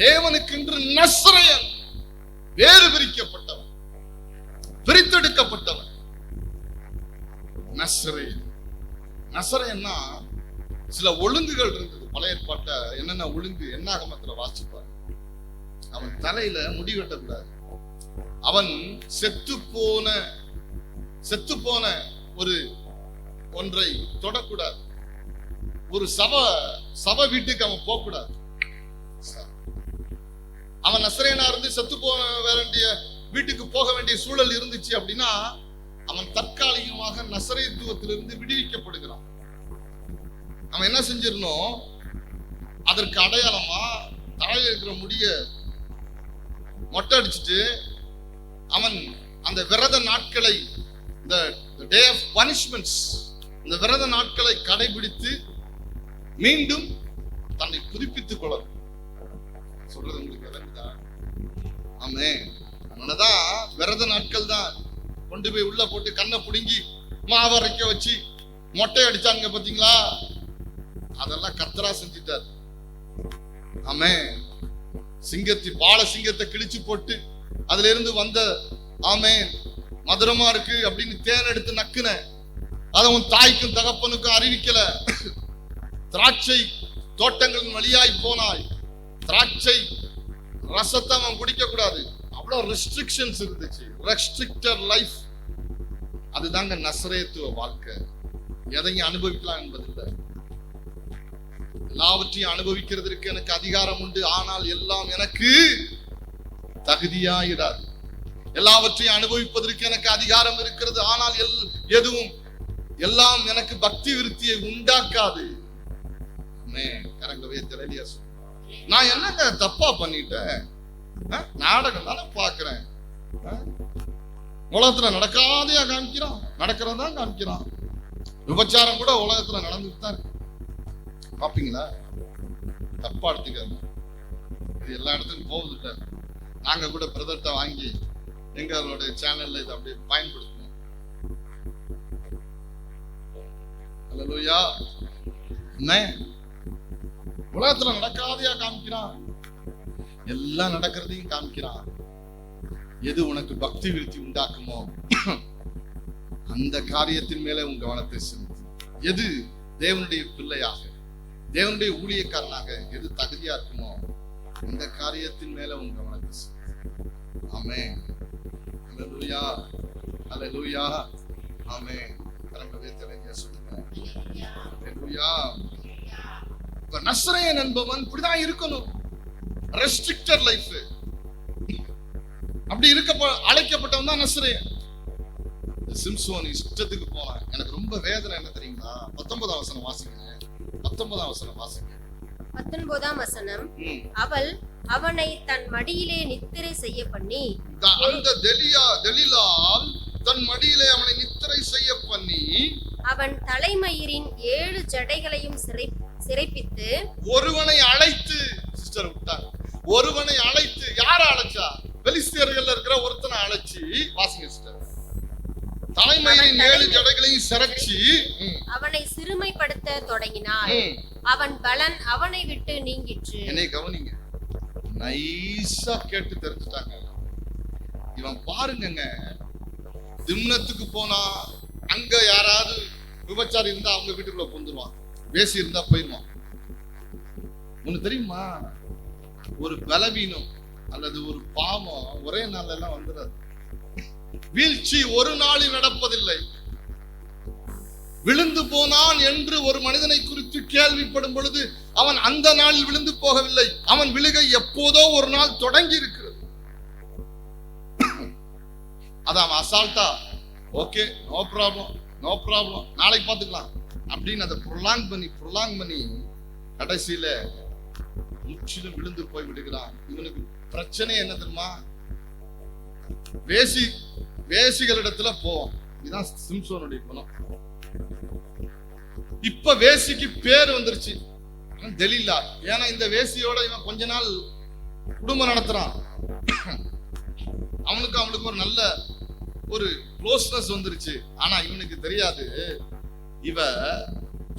தேவனுக்கென்று நசரேயன், வேறு பிரிக்கப்பட்டவன், பிரித்தெடுக்கப்பட்டவன். நசரேயன். நசரேயன்னா சில ஒழுங்குகள் இருந்தது பழைய ஏற்பாட்ட. என்னென்ன ஒழுங்கு என்னாகமத்துல வாசிப்பார். அவன் தலையில முடி வெட்டக்கூடாது. அவன் செத்து போன ஒரு ஒன்றை தொடக்கூடாது. ஒரு சப வீட்டுக்கு அவன் போக கூடாது. அவன் நசரேனா இருந்து செத்து போக வேண்டிய வீட்டுக்கு போக வேண்டிய சூழல் இருந்துச்சு அப்படின்னா அவன் தற்காலிகமாக நசரேத்துவத்திலிருந்து விடுவிக்கப்படுகிறான். அவன் என்ன செஞ்சிடணும், அதற்கு அடையாளமா தலையில இருக்கிற முடிய மொட்டை அடிச்சுட்டு அவன் அந்த விரத நாட்களை, இந்த டே ஆஃப் பனிஷ்மெண்ட்ஸ், இந்த விரத நாட்களை கடைபிடித்து மீண்டும் தன்னை புதுப்பித்துக் கொள்ளணும். சொல்றது உங்களுக்கு விளங்குதா? ஆமென். அதனாலதான் விரத நாட்கள் தான் கொண்டு போய் உள்ள போட்டு கண்ணை புடுங்கி மாவரைக்க வச்சு மொட்டை அடிச்சாங்க பாத்தீங்களா? அதெல்லாம் கர்த்தரா செஞ்சிட்டார். ஆமென். பால சிங்கத்தை கிழிச்சு போட்டு அதுல இருந்து வந்த ஆமென் மதுரமா இருக்கு அப்படின்னு தேன் எடுத்து நக்குன, அதை உன் தாய்க்கும் தகப்பனுக்கும் அறிவிக்கல. திராட்சை தோட்டங்களின் வழியாய் போனாய், திராட்சை ரசத்தை அவன் குடிக்க கூடாது. அவ்வளவு ரெஸ்ட்ரிக்ஷன்ஸ் இருந்துச்சு. Restricted life. அதுதாங்க நசரேத்துவ வாழ்க்கை. எதையும் அனுபவிக்கலாம் என்பதில்லை. எல்லாவற்றையும் அனுபவிக்கிறதுக்கு எனக்கு அதிகாரம் உண்டு, ஆனால் எல்லாம் எனக்கு தகுதியாயிராது. எல்லாவற்றையும் அனுபவிப்பதற்கு எனக்கு அதிகாரம் இருக்கிறது, ஆனால் எதுவும் எல்லாம் எனக்கு பக்தி விருத்தியை உண்டாக்காது. நான் என்னங்க தப்பா பண்ணிட்டேன்? நாடகம் தானே பாக்குறேன். உலகத்துல நடக்காதையா காமிக்கிறான், நடக்கிறதா காமிக்கிறான். விபச்சாரம் கூட உலகத்துல நடந்துட்டு தான் இருக்கு. பாப்பீங்களா? தப்பா எடுத்துக்காரு. இது எல்லா இடத்துக்கும் போகுது இல்ல. நாங்க கூட பிரதர்ட்ட வாங்கி எங்களுடைய சேனல்ல இதை அப்படியே பயன்படுத்தணும். அல்லேலூயா. உலகத்துல நடக்காதையா காமிக்கிறான், எல்லாம் நடக்கிறதையும் காமிக்கிறான். எது உனக்கு பக்தி விருத்தி உண்டாக்குமோ அந்த காரியத்தின் மேல உன் கவனத்தை செலுத்து. எது தேவனுடைய பிள்ளையாக, தேவனுடைய ஊழியக்காரனாக எது தகுதியா இருக்குமோ அந்த காரியத்தின் மேல உன் கவனத்தை செலுத்து. ஆமென். அல்லேலூயா. அல்லேலூயா. ஆமென். கரங்களை தட்டி சொல்லுங்க. அல்லேலூயா. நசரேயன் என்பவன் இப்படிதான் இருக்கணும். Restricted life. அப்படி அழைக்கப்பட்டவன் தான் நசரேயன். சிம்சோன் இஷ்டத்துக்கு போனான். எனக்கு ரொம்ப வேதனை என்ன தெரியுங்களா? 19ஆம் வசனம் வாசிங்க. 19ஆம் வசனம் வாசிங்க. 19ஆம் வசனம். அவள் அவனை தன் மடியிலே நித்திரை செய்ய பண்ணி, அந்த தெலீலாள் தன் மடியிலே அவனை நித்திரை செய்ய பண்ணி, அவன் தலைமயிரின் 7 ஜடைகளையும் சிறைப்பித்து ஒருவனை அழைத்து, சிஸ்டர் விட்டாங்க, ஒருவனை அழைத்து, யார அழைச்சா? பெலிஸ்தியர்கள் இருக்கிற ஒருத்தனை அழைச்சி, வாசிங்க சிஸ்டர். தலைமயிரின் 7 ஜடைகளையும் சிறைச்சி அவனை சிறுமைப்படுத்த தொடங்கினாள். அவன் பலன் அவனை விட்டு நீங்கிற்று. என்னை கவனிங்க, நைஸா கேட்டு தெரிஞ்சுட்டாங்க. இவன் பாருங்க, திம்னத்துக்கு போனா அங்க யாராவது விபச்சாரி இருந்தா அவங்க வீட்டுக்குள்ள புந்துருவான், வேசி இருந்தா போயிடுவான். உனக்கு தெரியுமா, ஒரு பலவீனம் அல்லது ஒரு பாவம் ஒரே நாள் எல்லாம் வந்துடாது. வீழ்ச்சி ஒரு நாளில் நடப்பதில்லை. விழுந்து போனான் என்று ஒரு மனிதனை குறித்து கேள்விப்படும் பொழுது அவன் அந்த நாளில் விழுந்து போகவில்லை. அவன் விழுகை எப்போதோ ஒரு நாள் தொடங்கி இருக்கிறது. அதான் அசால்ட்டா ஓகே, நோ ப்ராப்ளம், நாளைக்கு பார்த்துக்கலாம் அப்படின்னு அதை ப்ரொலாங் பண்ணி கடைசியில முற்றிலும் விழுந்து போய் விடுகிறான். இவனுக்கு பிரச்சனை என்ன தெரியுமா? வேசிகளிடத்துல போவான். இதுதான் சிம்சோனுடைய குணம். இப்ப வேசிக்கு பேர் வந்துருச்சு, தெலீலா. ஏன்னா இந்த வேசியோட இவன் கொஞ்ச நாள் குடும்பம் நடத்துறான். அவனுக்கு ஒரு நல்ல ஒரு க்ளோஸ்னஸ் வந்துருச்சு. ஆனா இவனுக்கு தெரியாது, இவ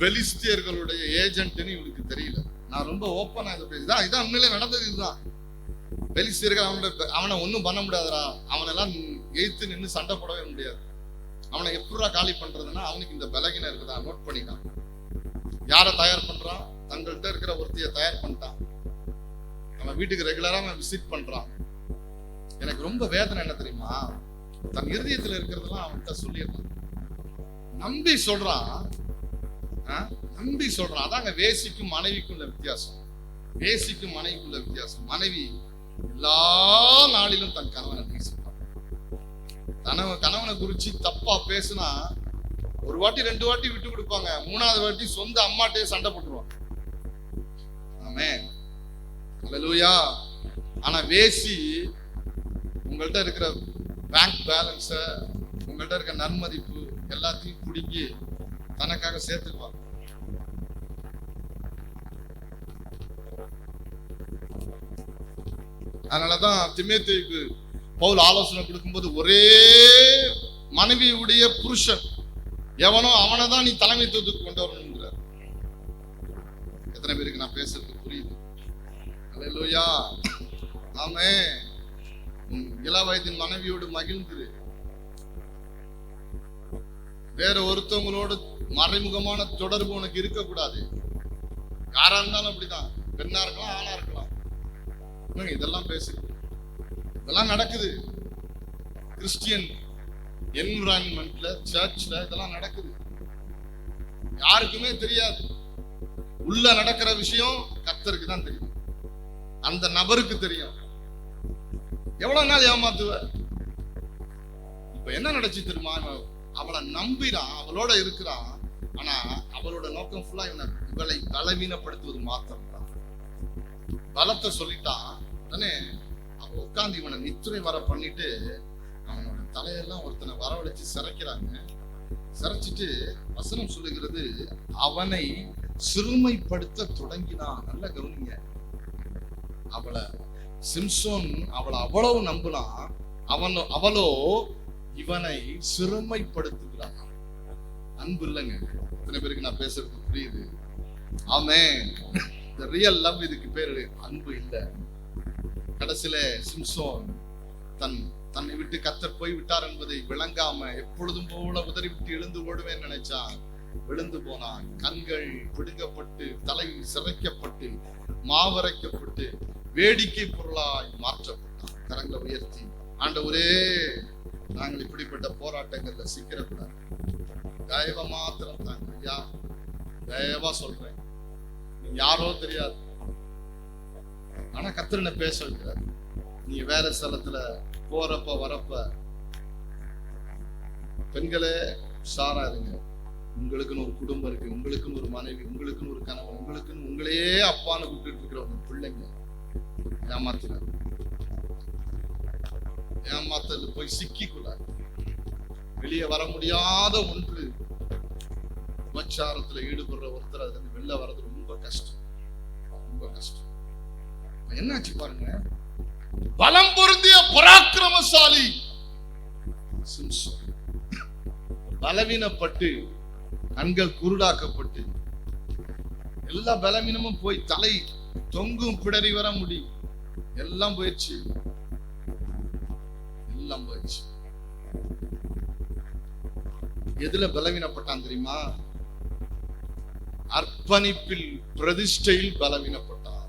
பெலிஸ்தியர்களுடைய ஏஜென்ட்னு இவனுக்கு தெரியல. நான் ரொம்ப ஓப்பனா இதை பேசுதான், இதான் உண்மையிலே நடந்தது. இதுதான் பெலிஸ்தியர்கள் அவனை ஒன்னும் பண்ண முடியாதுடா, அவனெல்லாம் எய்த்து நின்று சண்டை போடவே முடியாது. அவனை எப்படா காலி பண்றதுன்னா அவனுக்கு இந்த பலகீனம் இருக்குதா நோட் பண்ணிட்டான். யாரை தயார் பண்றான்? தங்கள்கிட்ட இருக்கிற ஒருத்தைய தயார் பண்ணிட்டான். நம்ம வீட்டுக்கு ரெகுலரா விசிட் பண்றான். எனக்கு ரொம்ப வேதனை என்ன தெரியுமா? தன் இருதயத்துல இருக்கிறதெல்லாம் அவன்கிட்ட சொல்லிடுறான், நம்பி சொல்றான். நம்பி சொல்றான். அதாங்க வேசிக்கும் மனைவிக்கும் உள்ள வித்தியாசம். வேசிக்கும் மனைவிக்குள்ள வித்தியாசம். மனைவி எல்லா நாளிலும் தன் கணவனை நேசிப்பான். கணவனை குறிச்சு தப்பா பேசுனா ஒரு வாட்டி 2 வாட்டி விட்டு கொடுப்பாங்க, 3வது வாட்டி சொந்த அம்மாட்டையே சண்டை போட்டுருவாங்க. ஆமென், ஹல்லேலூயா. ஆனா வேசி உங்கள்ட்ட இருக்கிற பேங்க் பேலன்ஸ, உங்கள்ட்ட இருக்க நன்மதிப்பு எல்லாத்தையும் பிடிங்கி தனக்காக சேர்த்துக்குவாங்க. அதனாலதான் திமோத்தேயுக்கு பவுல் ஆலோசனை கொடுக்கும்போது, ஒரே மனைவியுடைய புருஷன் எவனோ அவனை தான் நீ தலைமைத்துவத்துக்கு கொண்டு வரணுங்கிறார். எத்தனை பேருக்கு நான் பேசுறது புரியுது? ஹல்லேலூயா, ஆமென். இள வயதின் மனைவியோடு மகிழ்ந்துரு. வேற ஒருத்தவங்களோடு மறைமுகமான தொடர்பு உனக்கு இருக்கக்கூடாது. யாரா இருந்தாலும் அப்படிதான், பெண்ணா இருக்கலாம் ஆணா இருக்கலாம். இதெல்லாம் பேசுது, இதெல்லாம் நடக்குது. கிறிஸ்டியன் என்விரான்மெண்ட்ல, சர்ச்ல இதெல்லாம் நடக்குது. யாருக்குமே தெரியாது. உள்ள நடக்கிற விஷயம் கர்த்தருக்கு தான் தெரியும், அந்த நபருக்கு தெரியும். எவ்வளவு நாள் ஏமாத்துவ? இப்ப என்ன நடந்துச்சு தெரியுமா? அவளை நம்பிறான், அவளோட இருக்கிறான். ஆனா அவளோட நோக்கம் ஃபுல்லா இவளை பலவீனப்படுத்துவது மாத்திரம் தான். பலத்தை சொல்லிட்டான் உடனே அவன் உட்காந்து இவனை நித்திரை வர பண்ணிட்டு அவனோட தலையெல்லாம் ஒருத்தனை வரவழைச்சு சிறைக்கிறாங்க. சிறைச்சிட்டு வசனம் சொல்லுகிறது, அவனை சிறுமைப்படுத்த தொடங்கினான். நல்ல கவனிங்க, அவளை சிம்சோன் அவளை அவ்வளவு நம்பினான், அவளோ இவனை சிறுமைப்படுத்துகிறான். அன்பு இல்லைங்க. இத்தனை பேருக்கு நான் பேசுறது புரியுது? ஆமென். the real love இதுக்கு பேரு அன்பு இல்ல. கடைசியில சிம்சோன் தன்னை விட்டு கர்த்தர் போய் விட்டார் என்பதை விளங்காம எப்பொழுதும் போல உதறி விட்டு எழுந்து ஓடுவேன்னு நினைச்சான். விழுந்து போனான். கண்கள் பிடுங்கப்பட்டு, தலை சிறைக்கப்பட்டு, மாவரைக்கப்பட்டு, வேடிக்கை பொருளாய் மாற்றப்பட்டான். கரங்களை உயர்த்தி, ஆண்டவரே நாங்கள் இப்படிப்பட்ட போராட்டங்கள்ல சிக்கிறக்கூடாது, தயவ மாத்திரம் தாங்க ஐயா, தயவா சொல்றேன். நீ யாரோ தெரியாது, ஆனா கர்த்தர் பேச வைக்கிறார். நீ வேற ஸ்தலத்துல போறப்ப வரப்ப பெண்களே சாராதுங்க. உங்களுக்குன்னு ஒரு குடும்பம் இருக்கு, உங்களுக்குன்னு ஒரு மனைவி, உங்களுக்குன்னு ஒரு கணவன், உங்களுக்குன்னு உங்களையே அப்பான்னு கூப்பிட்டு இருக்கிற உங்க பிள்ளைங்க ஏமாத்துறாரு. ஏமாத்தல போய் சிக்கிக்கூடாது. வெளியே வர முடியாத ஒன்று. விபச்சாரத்துல ஈடுபடுற ஒருத்தர் அதுல இருந்து வெளில வர்றது ரொம்ப கஷ்டம், ரொம்ப கஷ்டம். என்னாச்சு பாருங்க, பலம் பொருந்திய பராக்கிரமசாலி சிம்சோன் பலவீனப்பட்டு, கண்கள் குருடாக்கப்பட்டு, எல்லா பலவீனமும் போய் தலை தொங்கும் பிடரி வர முடி எல்லாம் போயிடுச்சு, எல்லாம் போயிடுச்சு. எதுல பலவீனப்பட்டான் தெரியுமா? அர்ப்பணிப்பில், பிரதிஷ்டையில் பலவீனப்பட்டான்.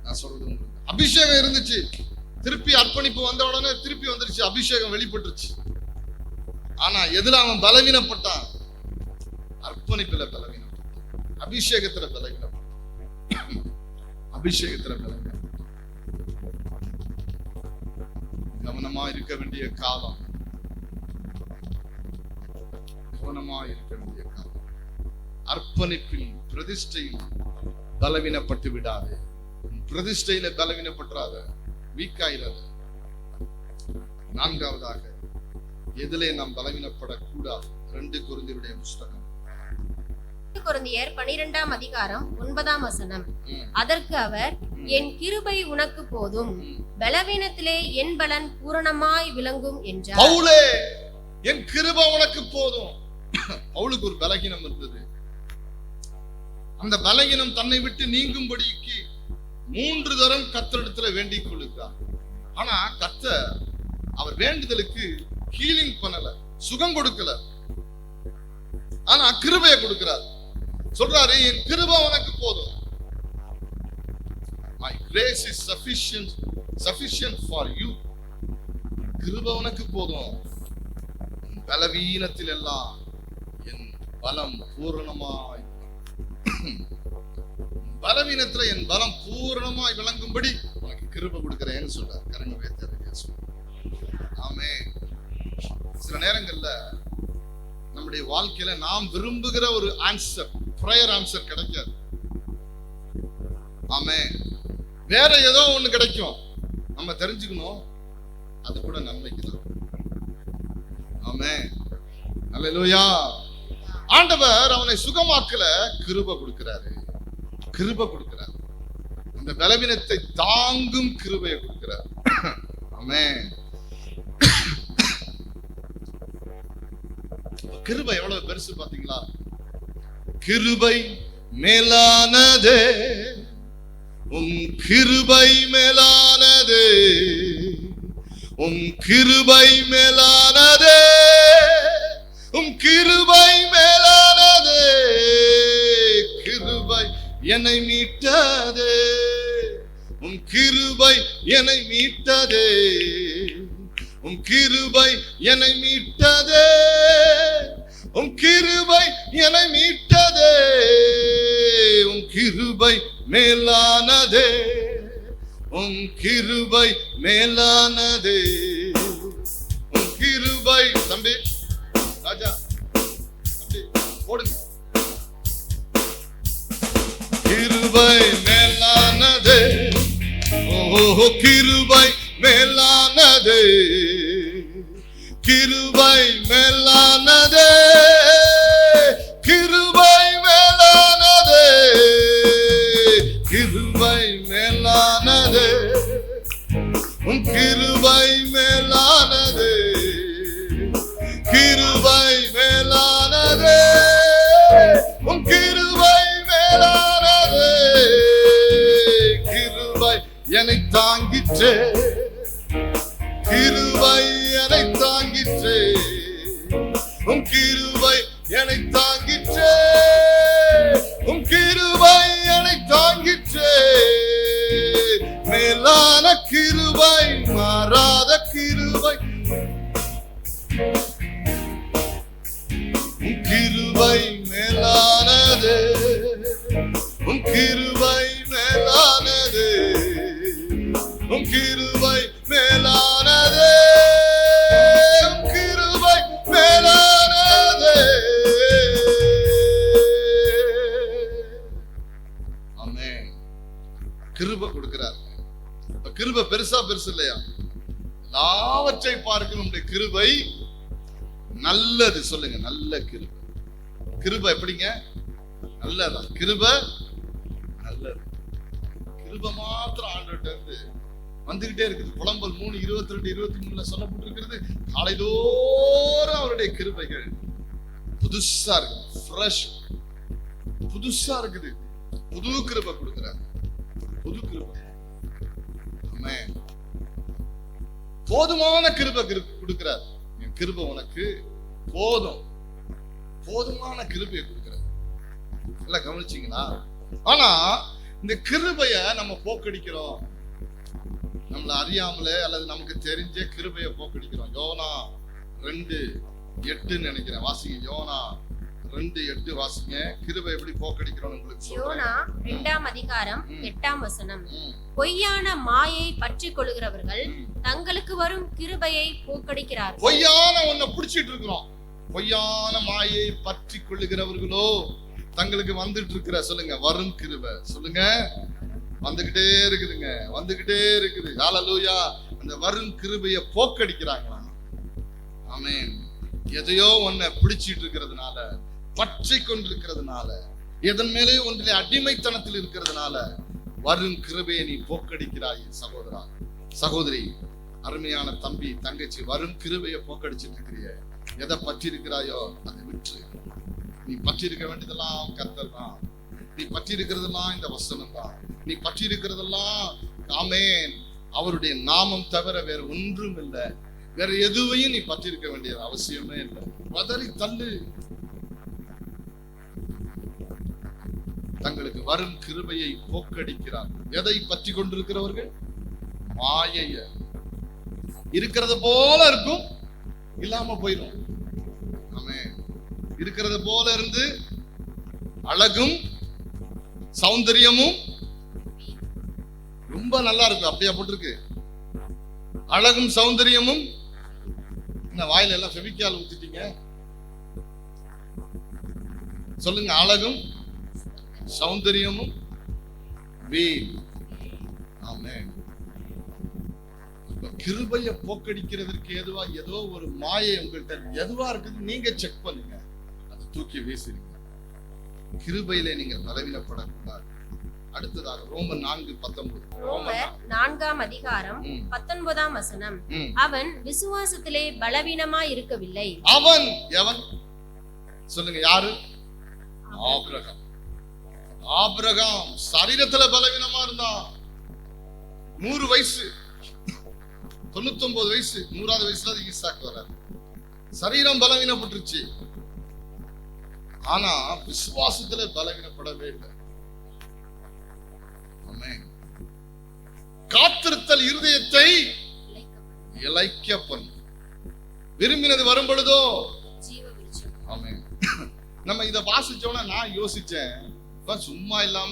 நான் சொல்றது அபிஷேகம் இருந்துச்சு, திருப்பி அர்ப்பணிப்பு வந்த உடனே திருப்பி வந்துருச்சு, அபிஷேகம் வெளிப்பட்டுருச்சு. ஆனா எதுல அவன் பலவீனப்பட்டான்? அர்ப்பணிப்புல பலவீனப்பட்டான், அபிஷேகத்துல பலவீனப்பட்டான், அபிஷேகத்துல பலவீனப்பட்டான். கவனமா இருக்க வேண்டிய காலம், கவனமா இருக்க வேண்டிய காலம். அர்ப்பணிப்பில், பிரதிஷ்டையில் பலவீனப்பட்டு விடாது. பிரதிஷ்டையில பலவீனப்பட்டுறாத, வீக்காயிராத. 4வதாக எதிலே நாம் பலவீனப்படக்கூடாது? 2 கொரிந்தியருடைய புஸ்தகம், கொரிந்தியர் 12ஆம் அதிகாரம் 9ஆம் வசனம். அதற்கு அவர், என் கிருபை உனக்கு போதும், பலவீனத்திலே என் பலன் பூரணமாய் விளங்கும் என்றார். பவுலே, என் கிருபை உனக்கு போதும். பவுலுக்கு ஒரு பலகீனம் இருந்தது. அந்த பலகீனம் தன்னை விட்டு நீங்கும்படிக்கு 3 தரம் கர்த்தரிடத்துல வேண்டிக் கொள்ளுகிறார். ஆனா கர்த்தர் அவர் வேண்டுதலுக்கு ஹீலிங் பண்ணல, சுகம் கொடுக்கல, ஆனா கிருபையை கொடுக்கிறார். சொல்றாரு, என் கிருபை உனக்கு போதும். My grace is sufficient for you. கிருபை உனக்கு போதும். பலவீனத்தில் எல்லாம் என் பலம் பூரணமாய், பலவீனத்துல என் பலம் பூரணமாய் விளங்கும்படி உனக்கு கிருபை கொடுக்கிறேன்னு சொல்றாரு. கரங்க வைத்து ஆமென். சில நேரங்கள்ல நம்முடைய வாழ்க்கையில நாம் விரும்புகிற ஒரு ஆன்சர், பிரேயர் ஆன்சர் கிடைக்காது. ஆமென். வேற ஏதோ ஒண்ணு கிடைக்கும். நம்ம தெரிஞ்சுக்கணும், அது கூட நன்மைக்கு தான். ஆமென். அல்லேலூயா. ஆண்டவர் அவனை சுகமாக்கல, கிருபை கொடுக்கிறாரு. கிருபை கொடுக்கிறார். அந்த பலவீனத்தை தாங்கும் கிருபையை கொடுக்கிறார். ஆமென். கிருபை எவ்வளவு பெருசு பாத்தீங்களா? கிருபை மேலானதே, உம் கிருபை மேலானதே, உம் கிருபை மேலானதே, உம் கிருபை மேலானதே, கிருபை என்னை மீட்டதே, உம் கிருபை என்னை மீட்டதே, உம் கிருபை என்னை மீட்டதே, உம் கிருபை என்னை மீட்டதே, உம் கிருபை மேலானதே, உம் கிருபை மேலானதே, உம் கிருபை. தம்பி ராஜா, தம்பி போடுங்க. கிருபை மேலானதே, ஓ கிருபை மேலானதே, கிருபை மேலானதே, கிருபை மேலானதே, கிருபை மேலானதே, உம் கிருபை மேலானதே, கிருபை மேலானதே, உம் கிருபை மேலானதே, கிருபை என்னை தாங்கிற்றே, கிருபை என்னை தாங்கிற்றே, உம் கிருபை என்னை தாங்கிற்றே, உம் கிருபை என்னை தாங்கிற்றே, மேலான கிருபை, மாறாத கிருபை, உம் கிருபை மேலானதே, உம் கிருபை மேலானதே, உம் கிருபை மேலானதே, உம் கிருபை மேலானதே. ஆமென். கிருபை கொடுக்கிறார். கிருபை பெருசா பெருசு இல்லையா? எல்லாவற்றை பார்க்க நம்முடைய கிருபை நல்லது. சொல்லுங்க, நல்ல கிருபை. கிருபை எப்படிங்க? நல்லதா? கிருபை நல்லது. கிருபை மாத்திரம் ஆண்டவர்ட்ட இருந்து வந்துகிட்டே இருக்குது. புலம்பல் 3:22-23 சொல்லப்பட்டிருக்கிறது. காலைதோறும் அவருடைய கிருபைகள் புதுசா இருக்கு, ஃப்ரெஷ், புதுசா இருக்குது. புது கிருபை கொடுக்கிறார், புது கிருபை. ஆமென். போதுமான கிருபை கொடுக்கிறார். என் கிருபை உனக்கு போதும், போதுமான கிருபையை கொடுக்கிறார். எல்லாம் கவனிச்சீங்களா? ஆனா இந்த கிருபைய நம்ம போக்கடிக்கிறோம், நம்மள அறியாமலே அல்லது நமக்கு தெரிஞ்ச கிருபையை போக்கடிக்கிறோம். யோனா 2:8 நினைக்கிறேன், வாசிங்க. யோனா 2:8 வாசிங்க. கிருபை எப்படி போக்கடிக்கிறோம் உங்களுக்கு சொல்றேன். யோனா 2ஆம் அதிகாரம் 8ஆம் வசனம். பொய்யான மாயை பற்றி கொள்கிறவர்கள் தங்களுக்கு வரும் கிருபையை போக்கடிக்கிறார்கள். பொய்யான ஒன்ன பிடிச்சிட்டு இருக்கிறோம். பொய்யான மாயை பற்றி கொள்ளுகிறவர்களோ தங்களுக்கு வந்துட்டு இருக்கிற, சொல்லுங்க, வரும் கிருபை. சொல்லுங்க, வந்துகிட்டே இருக்குதுங்க, வந்துகிட்டே இருக்குது. ஹல்லேலூயா. அந்த வரும் கிருபையை போக்கடிக்கிறாங்களா? ஆமென். எதையோ ஒன்ன பிடிச்சிட்டு இருக்கிறதுனால, பற்றி கொண்டிருக்கிறதுனால, எதன் மேலே ஒன்றிலே அடிமைத்தனத்தில் இருக்கிறதுனால வரும் கிருபையை நீ போக்கடிக்கிறாய். சகோதரா, சகோதரி, அருமையான தம்பி, தங்கச்சி, வரும் கிருபையை போக்கடிச்சிட்டு இருக்கிறிய. எதை பற்றி இருக்கிறாயோ அதை விற்று. நீ பற்றி இருக்க வேண்டியதெல்லாம் கர்த்தர் தான். நீ பற்றி இருக்கிறதெல்லாம் இந்த வசனம் தான். நீ பற்றி இருக்கிறதெல்லாம், ஆமென், அவருடைய நாமம் தவிர வேற ஒன்றும் இல்லை. வேற எதுவையும் நீ பற்றி இருக்க வேண்டியது அவசியமே இல்லை. பதறி தள்ளு. தங்களுக்கு வரும் கிருபையை போக்கடிக்கிறார். எதை பற்றி கொண்டிருக்கிறவர்கள்? மாயைய. இருக்கிறது போல இருக்கும், இல்லாம போயிடும். ஆமென். இருக்கிறது போல இருந்து அழகும் சௌந்தரியமும் ரொம்ப நல்லா இருக்கு. அப்படியா போட்டிருக்கு? அழகும் சௌந்தரியமும். என்ன வாயில எல்லாம் ஃபெவிக்கால் ஊத்திட்டீங்க? சொல்லுங்க. அழகும் சௌந்தரியமும் ஆமென். கிருபையை போக்கடிக்கிறதுக்கு ஏதுவா ஏதோ ஒரு மாயை உங்கள்கிட்ட எதுவா இருக்குது, நீங்க செக் பண்ணுங்க. அதை தூக்கி வீசுறீங்க. கிருபையிலே நீங்க பலவீனப்படக்கூடாது. அடுத்ததாக ரோமர் 4:19. ரோமர் 4:19 அவன் விசுவாசத்திலே பலவீனமாய் இருக்கவில்லை. அவன் எவன் சொல்லுங்க? யாரு? ஆபிரகாம். ஆபிரகாம் சரீரத்துல பலவீனமா இருந்தான். 100 வயசு, 99 வயசு, 100வது வயசுல ஈசாக்கு வராரு. சரீரம் பலவீனப்பட்டுருச்சு. ஆனா விசுவாசத்துல பலவீனப்படவே இல்லை. காத்திருத்தல் இருதயத்தை இளைக்க பண்ணும். விரும்பினது வரும் பொழுதோ ஆமென். நம்ம இத வாசிச்சோம்னா நான் யோசிச்சேன், சும்மா இல்லாம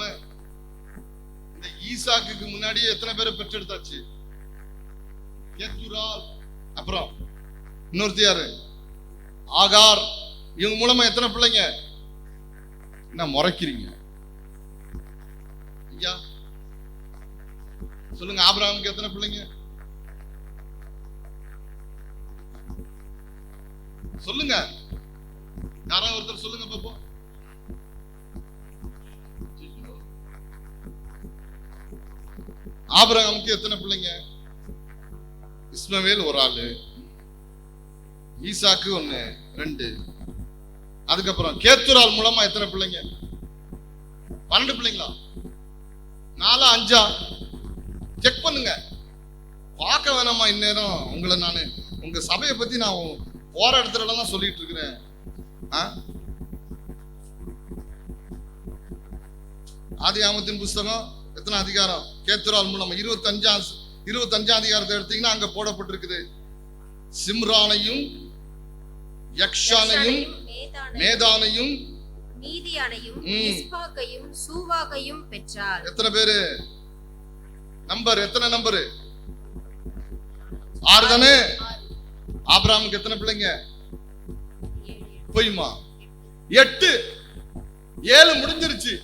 இந்த ஈசாக்குக்கு முன்னாடியே எத்தனை பேரை பெற்றெடுத்தாச்சு? கேத்துரால், அப்புறம் இன்னொருத்தி யாரு? ஆகார். இவங்க மூலமா எத்தனை பிள்ளைங்க? என்ன முறைக்கிறீங்க ஐயா? சொல்லுங்க. ஆபிரகாமுக்கு எத்தனை பிள்ளைங்க? சொல்லுங்க. யாராவது ஒருத்தர் சொல்லுங்க பாப்போம். ஆபிரகாமுக்கு எத்தனை பிள்ளைங்க? இஸ்மவேல் ஒரு ஆளு, ஈசாக்கு 1, 2. அதுக்கப்புறம் கேத்துரால் மூலமா எத்தனை பிள்ளைங்க? 12 பிள்ளைங்களா? 4, 5? செக் பண்ணுங்க. பார்க்க வேணாமா? இந்நேரம் உங்களை நானு உங்க சபையை பத்தி நான் போற இடத்துல தான் சொல்லிட்டு இருக்கிறேன். ஆதியாகமத்தின் புஸ்தகம் எத்தனை அதிகாரம்? கேத்துரால் மூலமா 25 அதிகாரத்தை எடுத்தீங்கன்னா அங்க போடப்பட்டிருக்குது. சிம்ரானையும் யக்ஷானையும் மேதானையும் மீதியானையும் இஸ்பாக்கையும் சூவாகையும் பெற்றார். எத்தனை பேரு? நம்பர் எத்தனை? நம்பரு 6 தானே? ஆபிரகாமுக்கு எத்தனை பிள்ளைங்க? போயுமா? 8. 7 முடிஞ்சிருச்சு.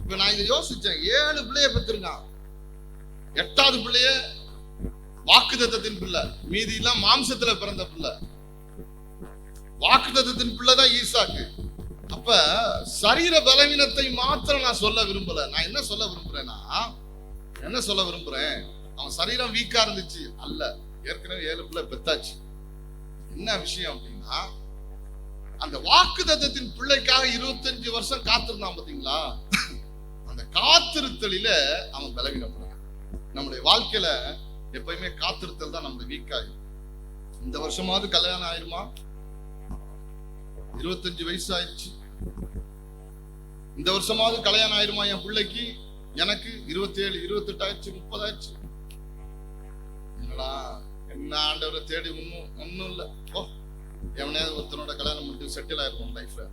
இப்ப நான் இதை யோசிச்சேன். 7 பிள்ளைய பெற்றிருக்கான். 8வது பிள்ளைய வாக்குத்தத்தத்தின் பிள்ளை, மீதி எல்லாம் மாம்சத்துல பிறந்த பிள்ளை. வாக்குத்தத்தத்தின் பிள்ளை தான் ஈசாக்கு. அப்ப சரீர பலவீனத்தை மாத்திரம் நான் சொல்ல விரும்பல. நான் என்ன சொல்ல விரும்புறேன், அவன் சரீரம் வீக்கா இருந்துச்சு அல்ல. ஏற்கனவே 7 பிள்ளை பெத்தாச்சு. என்ன விஷயம் அப்படின்னா, அந்த வாக்குத்தத்தத்தின் பிள்ளைக்காக 25 வருஷம் காத்திருந்தான் பாத்தீங்களா? அந்த காத்திருத்தலில அவன் பலவீனப்படும். நம்முடைய வாழ்க்கையில எப்பயுமே காத்திருத்தல் தான் நம்ம வீக் ஆகும். இந்த வருஷமாவது கல்யாணம் ஆயிருமா? 25 வயசு ஆயிடுச்சு. இந்த வருஷமாவது கல்யாணம் ஆயிருமா என் பிள்ளைக்கு? எனக்கு 27, 28 ஆயிடுச்சு, 30 ஆயிடுச்சு. என்னடா என்ன ஆண்டவரை தேடி ஒன்னும் இல்ல. எவனையாவது ஒருத்தனோட கல்யாணம் பண்ணிட்டு செட்டில் ஆயிருக்கும் லைஃப்ல.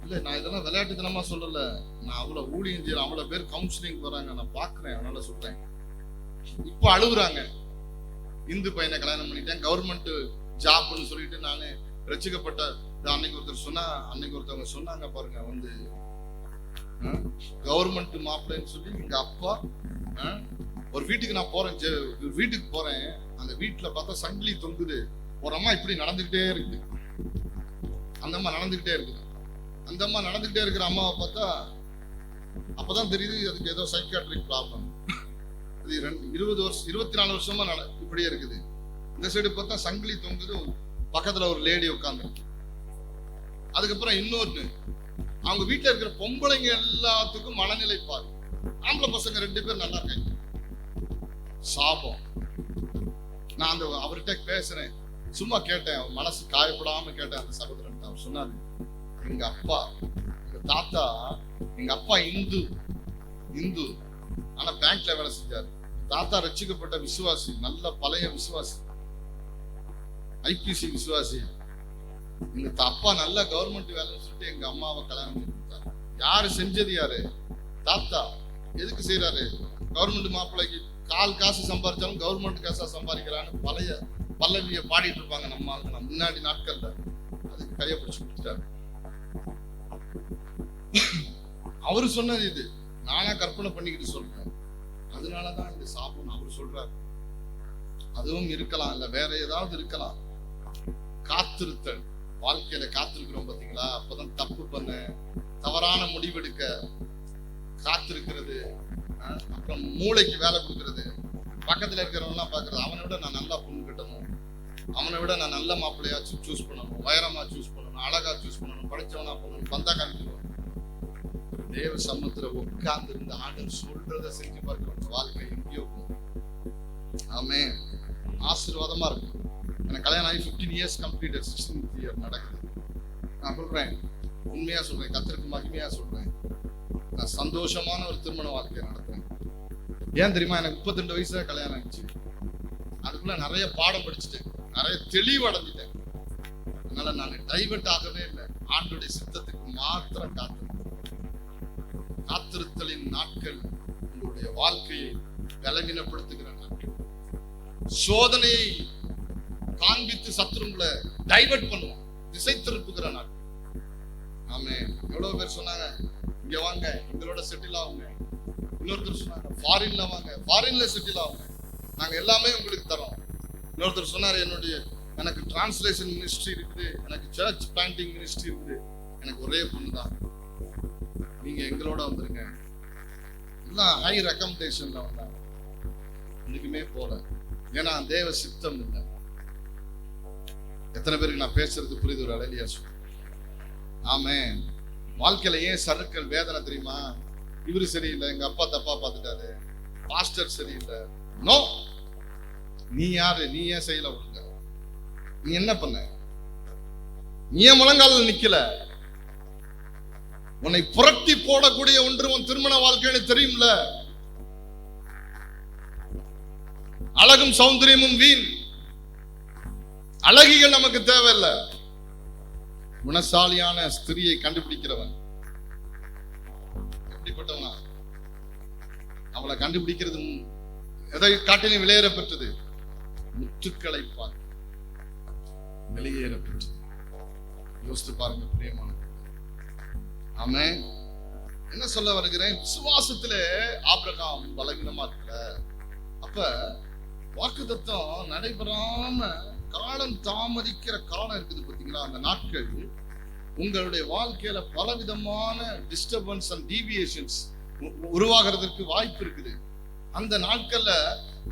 இல்ல, நான் இதெல்லாம் விளையாட்டுத்தனமா சொல்லல. நான் அவ்வளவு ஊழியம் செய்யறேன். அவ்வளவு பேர் கவுன்சிலிங் போறாங்க, நான் பாக்குறேன். அதனால சொல்றேன். இப்ப அழுகுறாங்க. இந்து பையனை கல்யாணம் பண்ணிட்டேன், கவர்மெண்ட் ஜாப்னு சொல்லிட்டு நானு ரசிக்கப்பட்ட. அன்னைக்கு ஒருத்தவங்க சொன்னாங்க பாருங்க, வந்து கவர்மெண்ட் மாப்பிள்ளைன்னு சொல்லி எங்க அப்பா ஒரு வீட்டுக்கு நான் போறேன். வீட்டுக்கு போறேன். அந்த வீட்டுல பார்த்தா சங்கிலி தொங்குது. ஒரு அம்மா இப்படி நடந்துகிட்டே இருக்குது. அந்த அம்மா நடந்துகிட்டே இருக்குது. அந்த அம்மா நடந்துகிட்டே இருக்கிற அம்மாவை பார்த்தா அப்பதான் தெரியுது அதுக்கு ஏதோ சைக்காட்ரிக் ப்ராப்ளம். அது 24 வருஷமா இப்படியே இருக்குது. இந்த சைடு பார்த்தா சங்கிலி தொங்குது. பக்கத்துல ஒரு லேடி உட்காந்து. அதுக்கப்புறம் இன்னொன்னு, அவங்க வீட்டுல இருக்கிற பொம்பளைங்க எல்லாத்துக்கும் மனநிலை பாரு. ஆம்பளை பசங்க 2 பேர் நல்லா இருக்காங்க. சாபம். நான் அந்த அவர்கிட்ட பேசுறேன், சும்மா கேட்டேன், மனசு காயப்படாம கேட்டேன். அந்த சகோதரன் அவர் சொன்னாரு, எங்க அப்பா எங்க எங்க தாத்தா, எங்க அப்பா இந்து இந்து ஆனா பேங்க்ல வேலை செஞ்சாரு. தாத்தா ரட்சிக்கப்பட்ட விசுவாசி, நல்ல பழைய விசுவாசி, ஐபிசி விசுவாசி. எங்க அப்பா நல்ல கவர்மெண்ட் வேலைன்னு சொல்லிட்டு எங்க அம்மாவை கல்யாணம் பண்ணி கொடுத்தாரு. யாரு செஞ்சது? யாரு? தாத்தா. எதுக்கு செய்யறாரு? கவர்மெண்ட் மாப்பிள்ளைக்கு கால் காசு சம்பாதிச்சாலும் கவர்மெண்ட் காசா சம்பாதிக்கிறான்னு பழைய பல்லவியை பாடிட்டு இருப்பாங்க நம்ம ஆளுங்க முன்னாடி நாட்கள்ல. அதுக்கு கையை பிடிச்சு கொடுத்துட்டாரு. அவரு சொன்னது இது, நானா கற்பனை பண்ணிக்கிட்டு சொல்றேன். அதனாலதான் இந்த சாபம் அவரு சொல்றாரு. அதுவும் இருக்கலாம், இல்ல வேற ஏதாவது இருக்கலாம். காத்திருத்தல், வாழ்க்கையில காத்திருக்கிறோம் பாத்தீங்களா? அப்பதான் தப்பு பண்ண, தவறான முடிவெடுக்க காத்திருக்கிறது. அப்புறம் மூளைக்கு வேலை கொடுக்கறது, பக்கத்துல இருக்கிறவங்கலாம் பாக்குறது, அவனை விட நான் நல்லா பொண்ணு கட்டணும், அவனை விட நான் நல்ல மாப்பிள்ளையா சூஸ் பண்ணணும், உயரமா சூஸ் பண்ணணும், அழகா சூஸ் பண்ணணும், படிச்சவனா பண்ணணும், பந்தா காமிக்கணும். தேவ சமூகத்துல உட்கார்ந்து இருந்த ஆண்டவர் சொல்றதை செஞ்சு பார்க்கிறோம், வாழ்க்கை எங்கேயோ போகும். ஆமே, ஆசீர்வாதமா இருக்கும். எனக்கு கல்யாணம் ஆகி 15 years கம்ப்ளீட்டட், 16th year நடக்குது. நான் சொல்றேன், உண்மையா சொல்றேன், கர்த்தருக்கு மகிமையா சொல்றேன், நான் சந்தோஷமான ஒரு திருமண வாழ்க்கையை நடத்துறேன். ஏன் தெரியுமா? எனக்கு 32 வயசுல கல்யாணம் ஆயிடுச்சு. அதுக்குள்ள நிறைய பாடம் படிச்சுட்டேன், நிறைய தெளிவடைஞ்சிட்டேன். அதனால நான் டைவர்ட் ஆகவே இல்லை. ஆண்டோடைய சித்தத்துக்கு மாத்திரம் காத்திருத்தலின் நாட்கள் உங்களுடைய வாழ்க்கையை பலவீனப்படுத்துகிற நாட்கள். சோதனையை காண்பித்து சத்துருங்களை டைவர்ட் பண்ணுவோம், திசை திருப்புகிற நாட்கள். ஆமே. எவ்வளவு பேர் சொன்னாங்க, இங்க வாங்க எங்களோட செட்டில் ஆகுங்க. இன்னொருத்தர் சொன்னாங்க, ஃபாரின்ல வாங்க, ஃபாரின்ல செட்டில் ஆகுங்க, நாங்க எல்லாமே உங்களுக்கு தரோம். இன்னொருத்தர் சொன்னாரு, எனக்கு டிரான்ஸ்லேஷன் மினிஸ்ட்ரி இருக்குது, எனக்கு சர்ச் பிளான்டிங் மினிஸ்ட்ரி இருக்குது, எனக்கு ஒரே பொண்ணு தான், நீங்க எங்களோட வந்துருங்க. எல்லாம் ஹை ரெக்கமெண்டேஷன்ல வந்தாங்க. இன்னைக்குமே போல, ஏன்னா தேவ சித்தம் இல்லை. எத்தனை பேருக்கு நான் பேசுறது புரியுது? ஒரு அலையிலியா சொல்லு. ஆமே. வாழ்க்கையில ஏன் சறுக்கல் வேதனை தெரியுமா? இவரு சரியில்லை, எங்க அப்பா தப்பா பார்த்துட்டாரு, பாஸ்டர் சரியில்லை. நோ, நீ யாரு? நீ ஏன் செய்யல? ஒழுங்க நீ என்ன பண்ண? நீ ஏன் முழங்கால நிக்கல? உன்னை புரட்டி போடக்கூடிய ஒன்று உன் திருமண வாழ்க்கைன்னு தெரியும்ல. அழகும் சௌந்தரியமும் வீண். அழகிகள் நமக்கு தேவையில்லை. குணசாலியான ஸ்திரியை கண்டுபிடிக்கிறவன் எப்படிப்பட்டவனா? அவளை கண்டுபிடிக்கிறது எதை காட்டிலும் வெளியேற பெற்றது? முத்துக்களை பார்த்து வெளியேற பெற்றது. யோசித்து பாருங்க பிரியமான. ஆமென். என்ன சொல்ல வருகிறேன்? விசுவாசத்திலே ஆபிரகாம் பலவீனமா இருக்கல. அப்ப வாக்குத்தத்தம் நடைபெறாம காலம் தாமதிக்கிற காலம் இருக்குது பாத்தீங்களா? அந்த நாட்கள் உங்களுடைய வாழ்க்கையில பலவிதமான டிஸ்டர்பன்ஸ் அண்ட் டீவியேஷன்ஸ் உருவாகிறதுக்கு வாய்ப்பு இருக்குது. அந்த நாட்கள்ல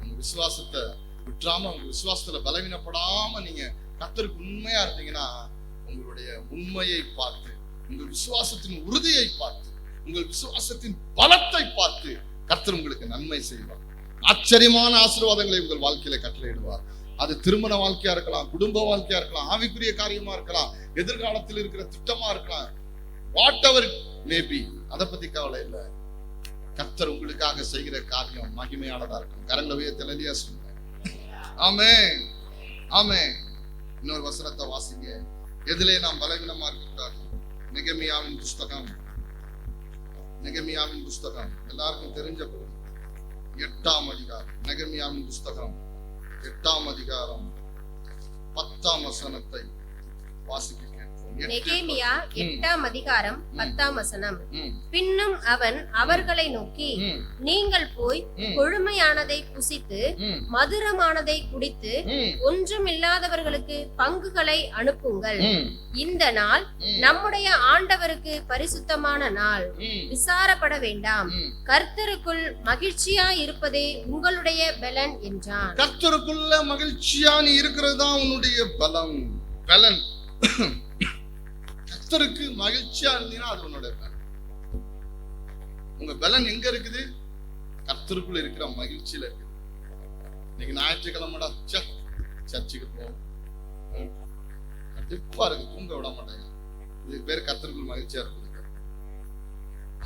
உங்க விசுவாசத்தை விட்டுறாம, உங்க விசுவாசத்துல பலவீனப்படாம நீங்க கர்த்தருக்கு உண்மையா இருந்தீங்கன்னா, உங்களுடைய உண்மையை பார்த்து, உங்கள் விசுவாசத்தின் உறுதியை பார்த்து, உங்கள் விசுவாசத்தின் பலத்தை பார்த்து கர்த்தர் உங்களுக்கு நன்மை செய்வார். ஆச்சரியமான ஆசீர்வாதங்களை உங்கள் வாழ்க்கையில கட்டளையிடுவார். அது திருமண வாழ்க்கையா இருக்கலாம், குடும்ப வாழ்க்கையா இருக்கலாம், ஆவிக்குரிய காரியமா இருக்கலாம், எதிர்காலத்தில் இருக்கிற திட்டமா இருக்கலாம். வாட் எவர் மேபி, அதை பத்தி கவலை இல்லை. கர்த்தர் உங்களுக்காக செய்கிற காரியம் மகிமையானதா இருக்கும். கரங்களவே தெளிவா சொல்லுங்க. ஆமென், ஆமென். இன்னொரு வசனத்தை வாசிங்க. எதிலே நாம் பலவீனமா இருக்கக்கூடாது. நெகமியாவின் புஸ்தகம், நெகமியாவின் புஸ்தகம் எல்லாருக்கும் தெரிஞ்ச பகுதி, 8ஆம் அதிகாரம். நெகமியாவின் புஸ்தகம் 8ஆம் அதிகாரம் 10ஆம் வசனத்தை வாசிக்க கேட்போம். நெகேமியா 8ஆம் அதிகாரம் 10ஆம் வசனம். பின்னும் அவன் அவர்களை நோக்கி, நீங்கள் போய் கொழுமையானதை புசித்து மதுரமானதை குடித்து ஒன்றுமில்லாதவர்களுக்கு பங்குகளை அனுப்புங்கள். இந்த நாள் நம்முடைய ஆண்டவருக்கு பரிசுத்தமான நாள். விசாரப்பட வேண்டாம். கர்த்தருக்குள் மகிழ்ச்சியா இருப்பதே உங்களுடைய பலன் என்றான். கர்த்தருக்குள்ள மகிழ்ச்சியா நீ இருக்கிறது தான் உன்னுடைய பலம், பலன். கர்த்தருக்கு மகிழ்ச்சியா இருந்தீங்கன்னா அது உன்னோட பலன். உங்க பலன் எங்க இருக்குது? கர்த்தருக்குள்ள இருக்கிற மகிழ்ச்சியில இருக்குது. இன்னைக்கு ஞாயிற்றுக்கிழமைடா சர்ச்சுக்கு போவோம், கண்டிப்பா இருக்கு, தூங்க விட மாட்டாங்க. இதுக்கு பேர் கர்த்தருக்குள் மகிழ்ச்சியா இருக்குது.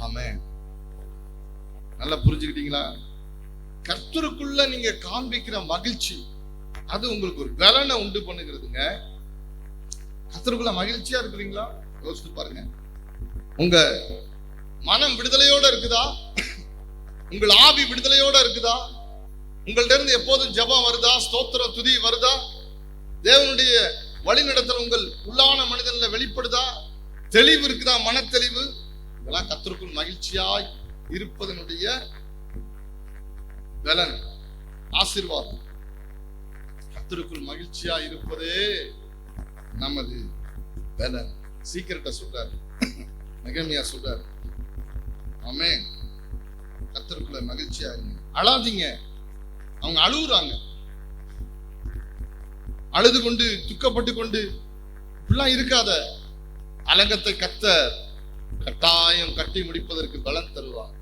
ஆமென். நல்லா புரிஞ்சுக்கிட்டீங்களா? கர்த்தருக்குள்ள நீங்க காண்பிக்கிற மகிழ்ச்சி அது உங்களுக்கு ஒரு பலனை உண்டு பண்ணுகிறதுங்க. கர்த்தருக்குள்ள மகிழ்ச்சியா இருக்கிறீங்களா? யோசித்து பாருங்க. உங்க மனம் விடுதலையோட இருக்குதா? உங்கள் ஆவி விடுதலையோட இருக்குதா? உங்கள்ட்ட இருந்து எப்போதும் ஜெபம் வருதா? ஸ்தோத்திர துதி வருதா? தேவனுடைய வழிநடத்தல் உங்கள் உள்ளான மனிதன்ல வெளிப்படுதா? தெளிவு இருக்குதா? மனத்தெளிவு. இதெல்லாம் கர்த்தருக்குள் மகிழ்ச்சியாய் இருப்பதனுடைய பலன், ஆசீர்வாதம். கர்த்தருக்குள் மகிழ்ச்சியா இருப்பதே நமது பலன். சீக்கிரட்டா சொல்றாரு, நெகமியா சொல்றாரு. ஆமென். கர்த்தருக்குள்ள மகிழ்ச்சியா இருங்க. அழாதீங்க. அவங்க அழுகுறாங்க. அழுது கொண்டு துக்கப்பட்டு கொண்டு இப்படிலாம் இருக்காத. அலங்கத்தை கர்த்தர் கட்டாயம் கட்டி முடிப்பதற்கு பலன் தருவார்.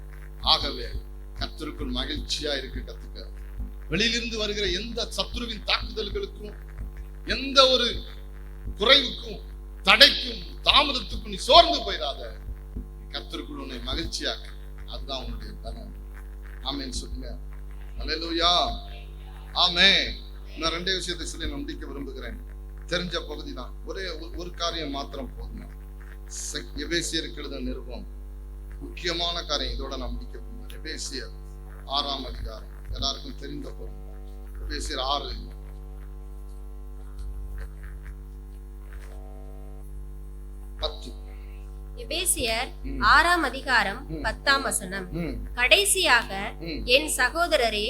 ஆகவே கர்த்தருக்குள் மகிழ்ச்சியா இருக்க கத்துக்க. வெளியிலிருந்து வருகிற எந்த சத்துருவின் தாக்குதல்களுக்கும், எந்த ஒரு குறைவுக்கும், தடைக்கும், தாமதத்துக்கும் நீ சோர்ந்து போயிடாத. கர்த்தருக்குள் உன்னை மகிழ்ச்சியாக்க. அதுதான் உன்னுடைய பலன். ஆமென் சொல்லுங்க. அல்லேலூயா. ஆமென். நான் ரெண்டே விஷயத்தை சொல்லி நான் முடிக்க விரும்புகிறேன். தெரிஞ்ச பகுதி தான். ஒரு காரியம் மாத்திரம் போதும். எபேசியருக்கு எழுதின நிருபம் முக்கியமான காரியம். இதோட நான் முடிக்க போகிறேன். எபேசியர் 6ஆம் அதிகாரம் எல்லாருக்கும் தெரிந்த பகுதி. எபேசியர் 6. எபேசியர் 6ஆம் அதிகாரம் 10ஆம் வசனம். கடைசியாக என் சகோதரரே,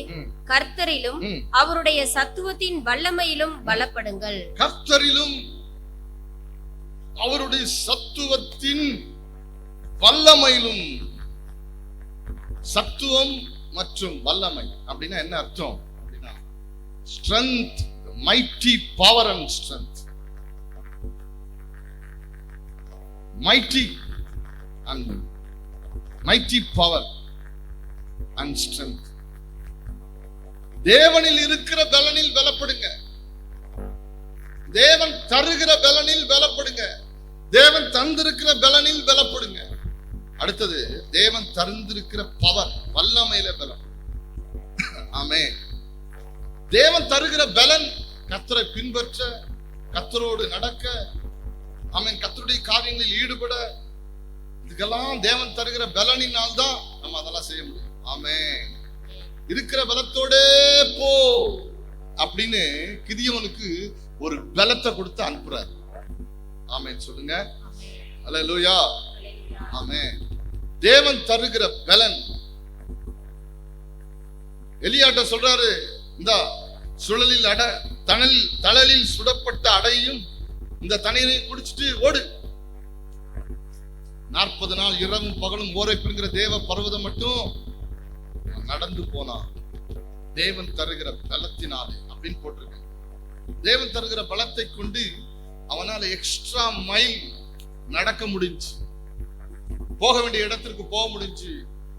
கர்த்தரிலும் அவருடைய சத்துவத்தின் வல்லமையிலும் பலப்படுங்கள். கர்த்தரிலும் அவருடைய சத்துவத்தின் வல்லமையிலும். சத்துவம் மற்றும் வல்லமை அப்படின்னா என்ன அர்த்தம்? அப்படின்னா strength, mighty power and strength. Mighty power and strength. தேவனில் இருக்கிற பலனில் பலப்படுங்க. தேவன் தருகிற பலனில் பலப்படுங்க. தேவன் தந்திருக்கிற பலனில் பலப்படுங்க. அடுத்தது தேவன் தந்திருக்கிற பவர், வல்லமையில பலப்படுங்க. ஆமென். தேவன் தருகிற பலன் கர்த்தரை பின்பற்ற, கர்த்தரோடு நடக்க, ஆமென், கர்த்தருடைய காரியங்களில் ஈடுபட, இதுக்கெல்லாம் தேவன் தருகிற பலனினால் தான் நம்ம அதெல்லாம் செய்ய முடியும். ஆமென். இருக்கிற பலத்தோடே போ அப்படின்னு கிதியோனுக்கு ஒரு பலத்தை கொடுத்து அனுப்புறாரு. ஆமென் சொல்லுங்க. அல்லேலூயா. ஆமென். தேவன் தருகிற பலன். எலியாட்ட சொல்றாரு, இந்த சுழலில் தணலில் சுடப்பட்ட அடையும் இந்த தண்ணீரையும் குடிச்சிட்டு ஓடு. 40 நாள் இரவும் பகலும் ஓரைப்புங்கிற தேவ பர்வதம் மட்டும் நடந்து போனான். தேவன் தருகிற பலத்தினாலே அப்படின்னு போட்டிருக்கு. தேவன் தருகிற பலத்தை கொண்டு அவனால எக்ஸ்ட்ரா மைல் நடக்க முடிஞ்சு, போக வேண்டிய இடத்திற்கு போக முடிஞ்சு.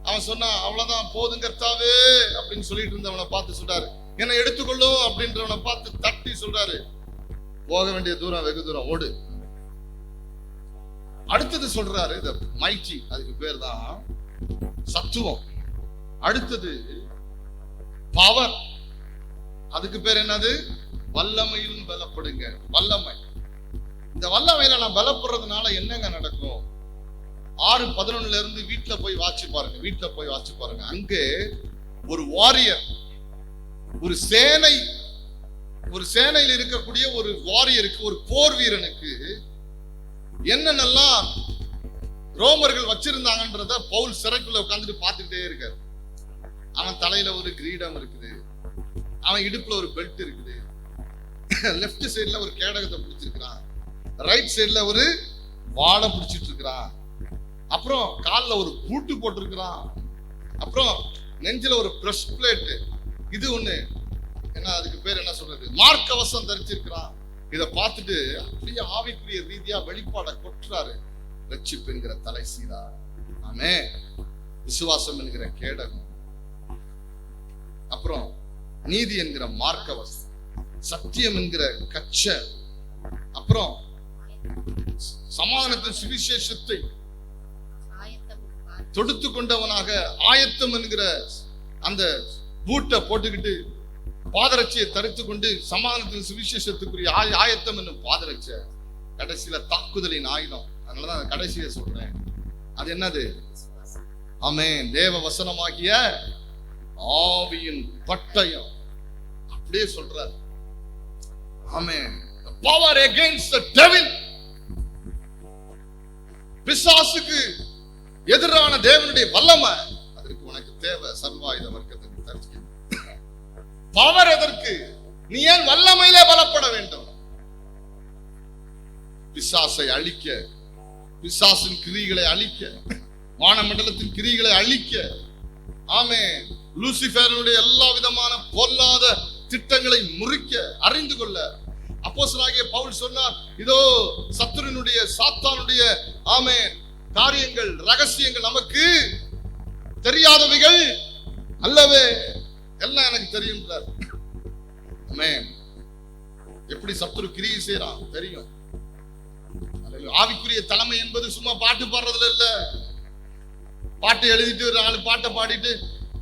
அவன் சொன்னா, அவ்வளவுதான் போதும் கர்த்தாவே அப்படின்னு சொல்லிட்டு இருந்தவனை பார்த்து சொல்றாரு, என்னை எடுத்துக்கொள்ளும் அப்படின்றவனை பார்த்து தட்டி சொல்றாரு, போக வேண்டிய தூரம் வெகு தூரம் ஓடு. அடுத்தது சொல்றாரு, இந்த மைட்டி, அதுக்கு பேர் தான் சத்துவம். அடுத்தது பவர், அதுக்கு பேர் என்னது? வல்லமையிலும் பலப்படுங்க. வல்லமை. இந்த வல்லமையில நான் பலப்படுறதுனால என்னங்க நடக்கும்? 6:11 இருந்து வீட்டுல போய் வாட்சி பாருங்க. அங்கே ஒரு வாரியர், ஒரு சேனையில் இருக்கக்கூடிய ஒரு வாரியருக்கு, ஒரு போர் வீரனுக்கு என்னென்னலாம் ரோமர்கள் வச்சிருந்தாங்கன்றத பவுல் சிறைக்குள்ள உட்கார்ந்துட்டு பார்த்துக்கிட்டே இருக்காரு. அவன் தலையில ஒரு கிரீடம் இருக்குது, அவன் இடுப்புல ஒரு பெல்ட் இருக்குது, லெப்ட் சைட்ல ஒரு கேடகத்தை பிடிச்சிருக்கிறான், ரைட் சைட்ல ஒரு வாளை பிடிச்சிட்டு இருக்கிறான், அப்புறம் கால்ல ஒரு பூட்டு போட்டிருக்கிறான், அப்புறம் நெஞ்சில ஒரு பிரஷ் பிளேட், இது ஒண்ணு என்ன, அதுக்கு பேர் என்ன சொல்றது, மார்க்கவசம் தரிச்சிருக்கிறான். இதை பார்த்துட்டு அப்படியே ஆவிக்குரிய ரீதியா வெளிப்பாட கொட்டுறாரு. ரட்சிப்பு என்கிற தலை சீரா, ஆமென், விசுவாசம் என்கிற கேடகம், அப்புறம் நீதி என்கிற மார்க்கவசம், சத்தியம் என்கிற கச்ச, அப்புறம் சமாதானத்தின் சுவிசேஷத்தை தொடுத்து கொண்டவனாக ஆயத்தம் என்கிற அந்த பூட்டை போட்டுக்கிட்டு பாதரட்சியை தரித்து கொண்டு சமாதானத்தின் சுவிசேஷத்துக்குரிய ஆயத்தம் என்னும் பாதரட்சை கடைசியில தாக்குதலின் ஆயுதம். அதனாலதான் கடைசியை சொல்றேன். அது என்னது? ஆமென். தேவ வசனமாகிய ஆவியின் பட்டயம். அப்படியே சொல்றார். ஆமென். Power against the devil. பிசாசுக்கு எதிரான தேவனுடைய வல்லமை. அதற்கு உனக்கு தேவை சர்வாயுத வர்க்கத்துக்கு தரிசி. பவர் எதற்கு? நீ ஏன் வல்லமையிலே பலப்பட வேண்டும்? பிசாசை அழிக்க, பிசாசின் கிரிகளை அழிக்க, வானமண்டலத்தின் கிரிகளை அழிக்க. ஆமென். லூசிபேரனுடைய எல்லா விதமான பொல்லாத திட்டங்களை முறிக்க, அறிந்து கொள்ள அப்போஸ்தலனாகிய பவுல் சொன்னார், இதோ சத்துருனுடைய சாத்தானுடைய ஆமென் காரியங்கள், ரகசியங்கள் நமக்கு தெரியாதவைகள் அல்லவே, எல்லாம் எனக்கு தெரியும். ஆமென். எப்படி சத்துரு கிரியை செய்யறான் தெரியும். ஆவிக்குரிய தலைமை என்பது சும்மா பாட்டு பாடுறதுல இல்ல. பாட்டு எழுதிட்டு 4 பாட்டை பாடிட்டு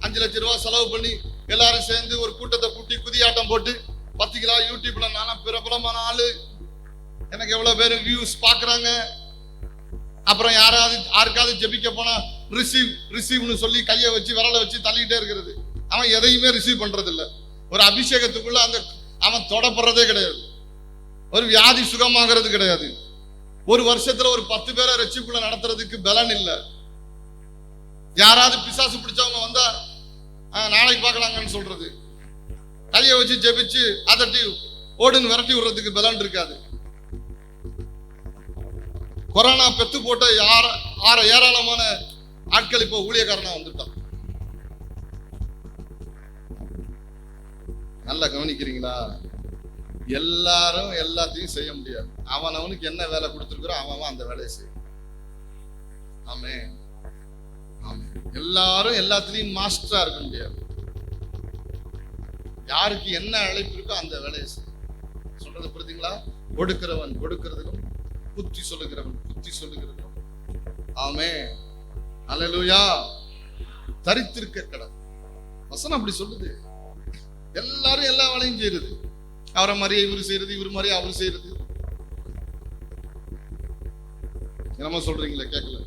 5 லட்சம் ரூபாய் செலவு பண்ணி எல்லாரும் சேர்ந்து ஒரு கூட்டத்தை கூட்டி குதியாட்டம் போட்டு 10 கிலோ யூடியூப்ல நானா பிரபலமான ஆளு, எனக்கு எவ்வளவு பேர் வியூஸ் பாக்குறாங்க, அப்புறம் யாருக்காவது ஜெபிக்க போனா ரிசீவ்னு சொல்லி கையை வச்சு விரலை வச்சு தள்ளிக்கிட்டே இருக்கிறது. அவன் எதையுமே ரிசீவ் பண்றது இல்ல. ஒரு அபிஷேகத்துக்குள்ள அவன் தொடப்படுறதே கிடையாது. ஒரு வியாதி சுகமாகிறது கிடையாது. ஒரு வருஷத்துல ஒரு 10 பேரை ரட்சிப்புக்குள்ள நடத்துறதுக்கு பலன் இல்ல. யாராவது பிசாசு பிடிச்சவங்க வந்தா நாளைக்கு பார்க்கலாங்கன்னு சொல்றது, கையை வச்சு ஜெபிச்சு அதட்டி ஓடுன்னு விரட்டி விடுறதுக்கு பலன் இருக்காது. கொரோனா பெத்து போட்ட ஏராளமான ஆட்கள் இப்போ ஊழியக்காரனா வந்துட்டான். நல்லா கவனிக்கிறீங்களா? எல்லாரும் எல்லாத்தையும் செய்ய முடியாது. அவனுக்கு என்ன வேலை கொடுத்திருக்கிறோம் அவன் அந்த வேலையை செய்யும். ஆமென். ஆமென். எல்லாரும் எல்லாத்துலயும் மாஸ்டரா இருக்க முடியாது. யாருக்கு என்ன அழைப்பு இருக்கோ அந்த வேலையை செய்யும். சொல்றது புரியுதுங்களா? கொடுக்கிறவன் கொடுக்கிறதுக்கும், புத்தி சொல்லுகிறவன் புத்தி சொல்லுகிறதுக்கும். ஆமென். அல்லேலூயா. தரித்திருக்க கடவுள் வசனம் அப்படி சொல்லுது. எல்லாரும் எல்லா வேலையும் செய்யறது. அவரை மாதிரியே இவரு செய்யறது, இவரு மாதிரியே அவரு செய்யறது. என்னமோ சொல்றீங்களே கேட்கல.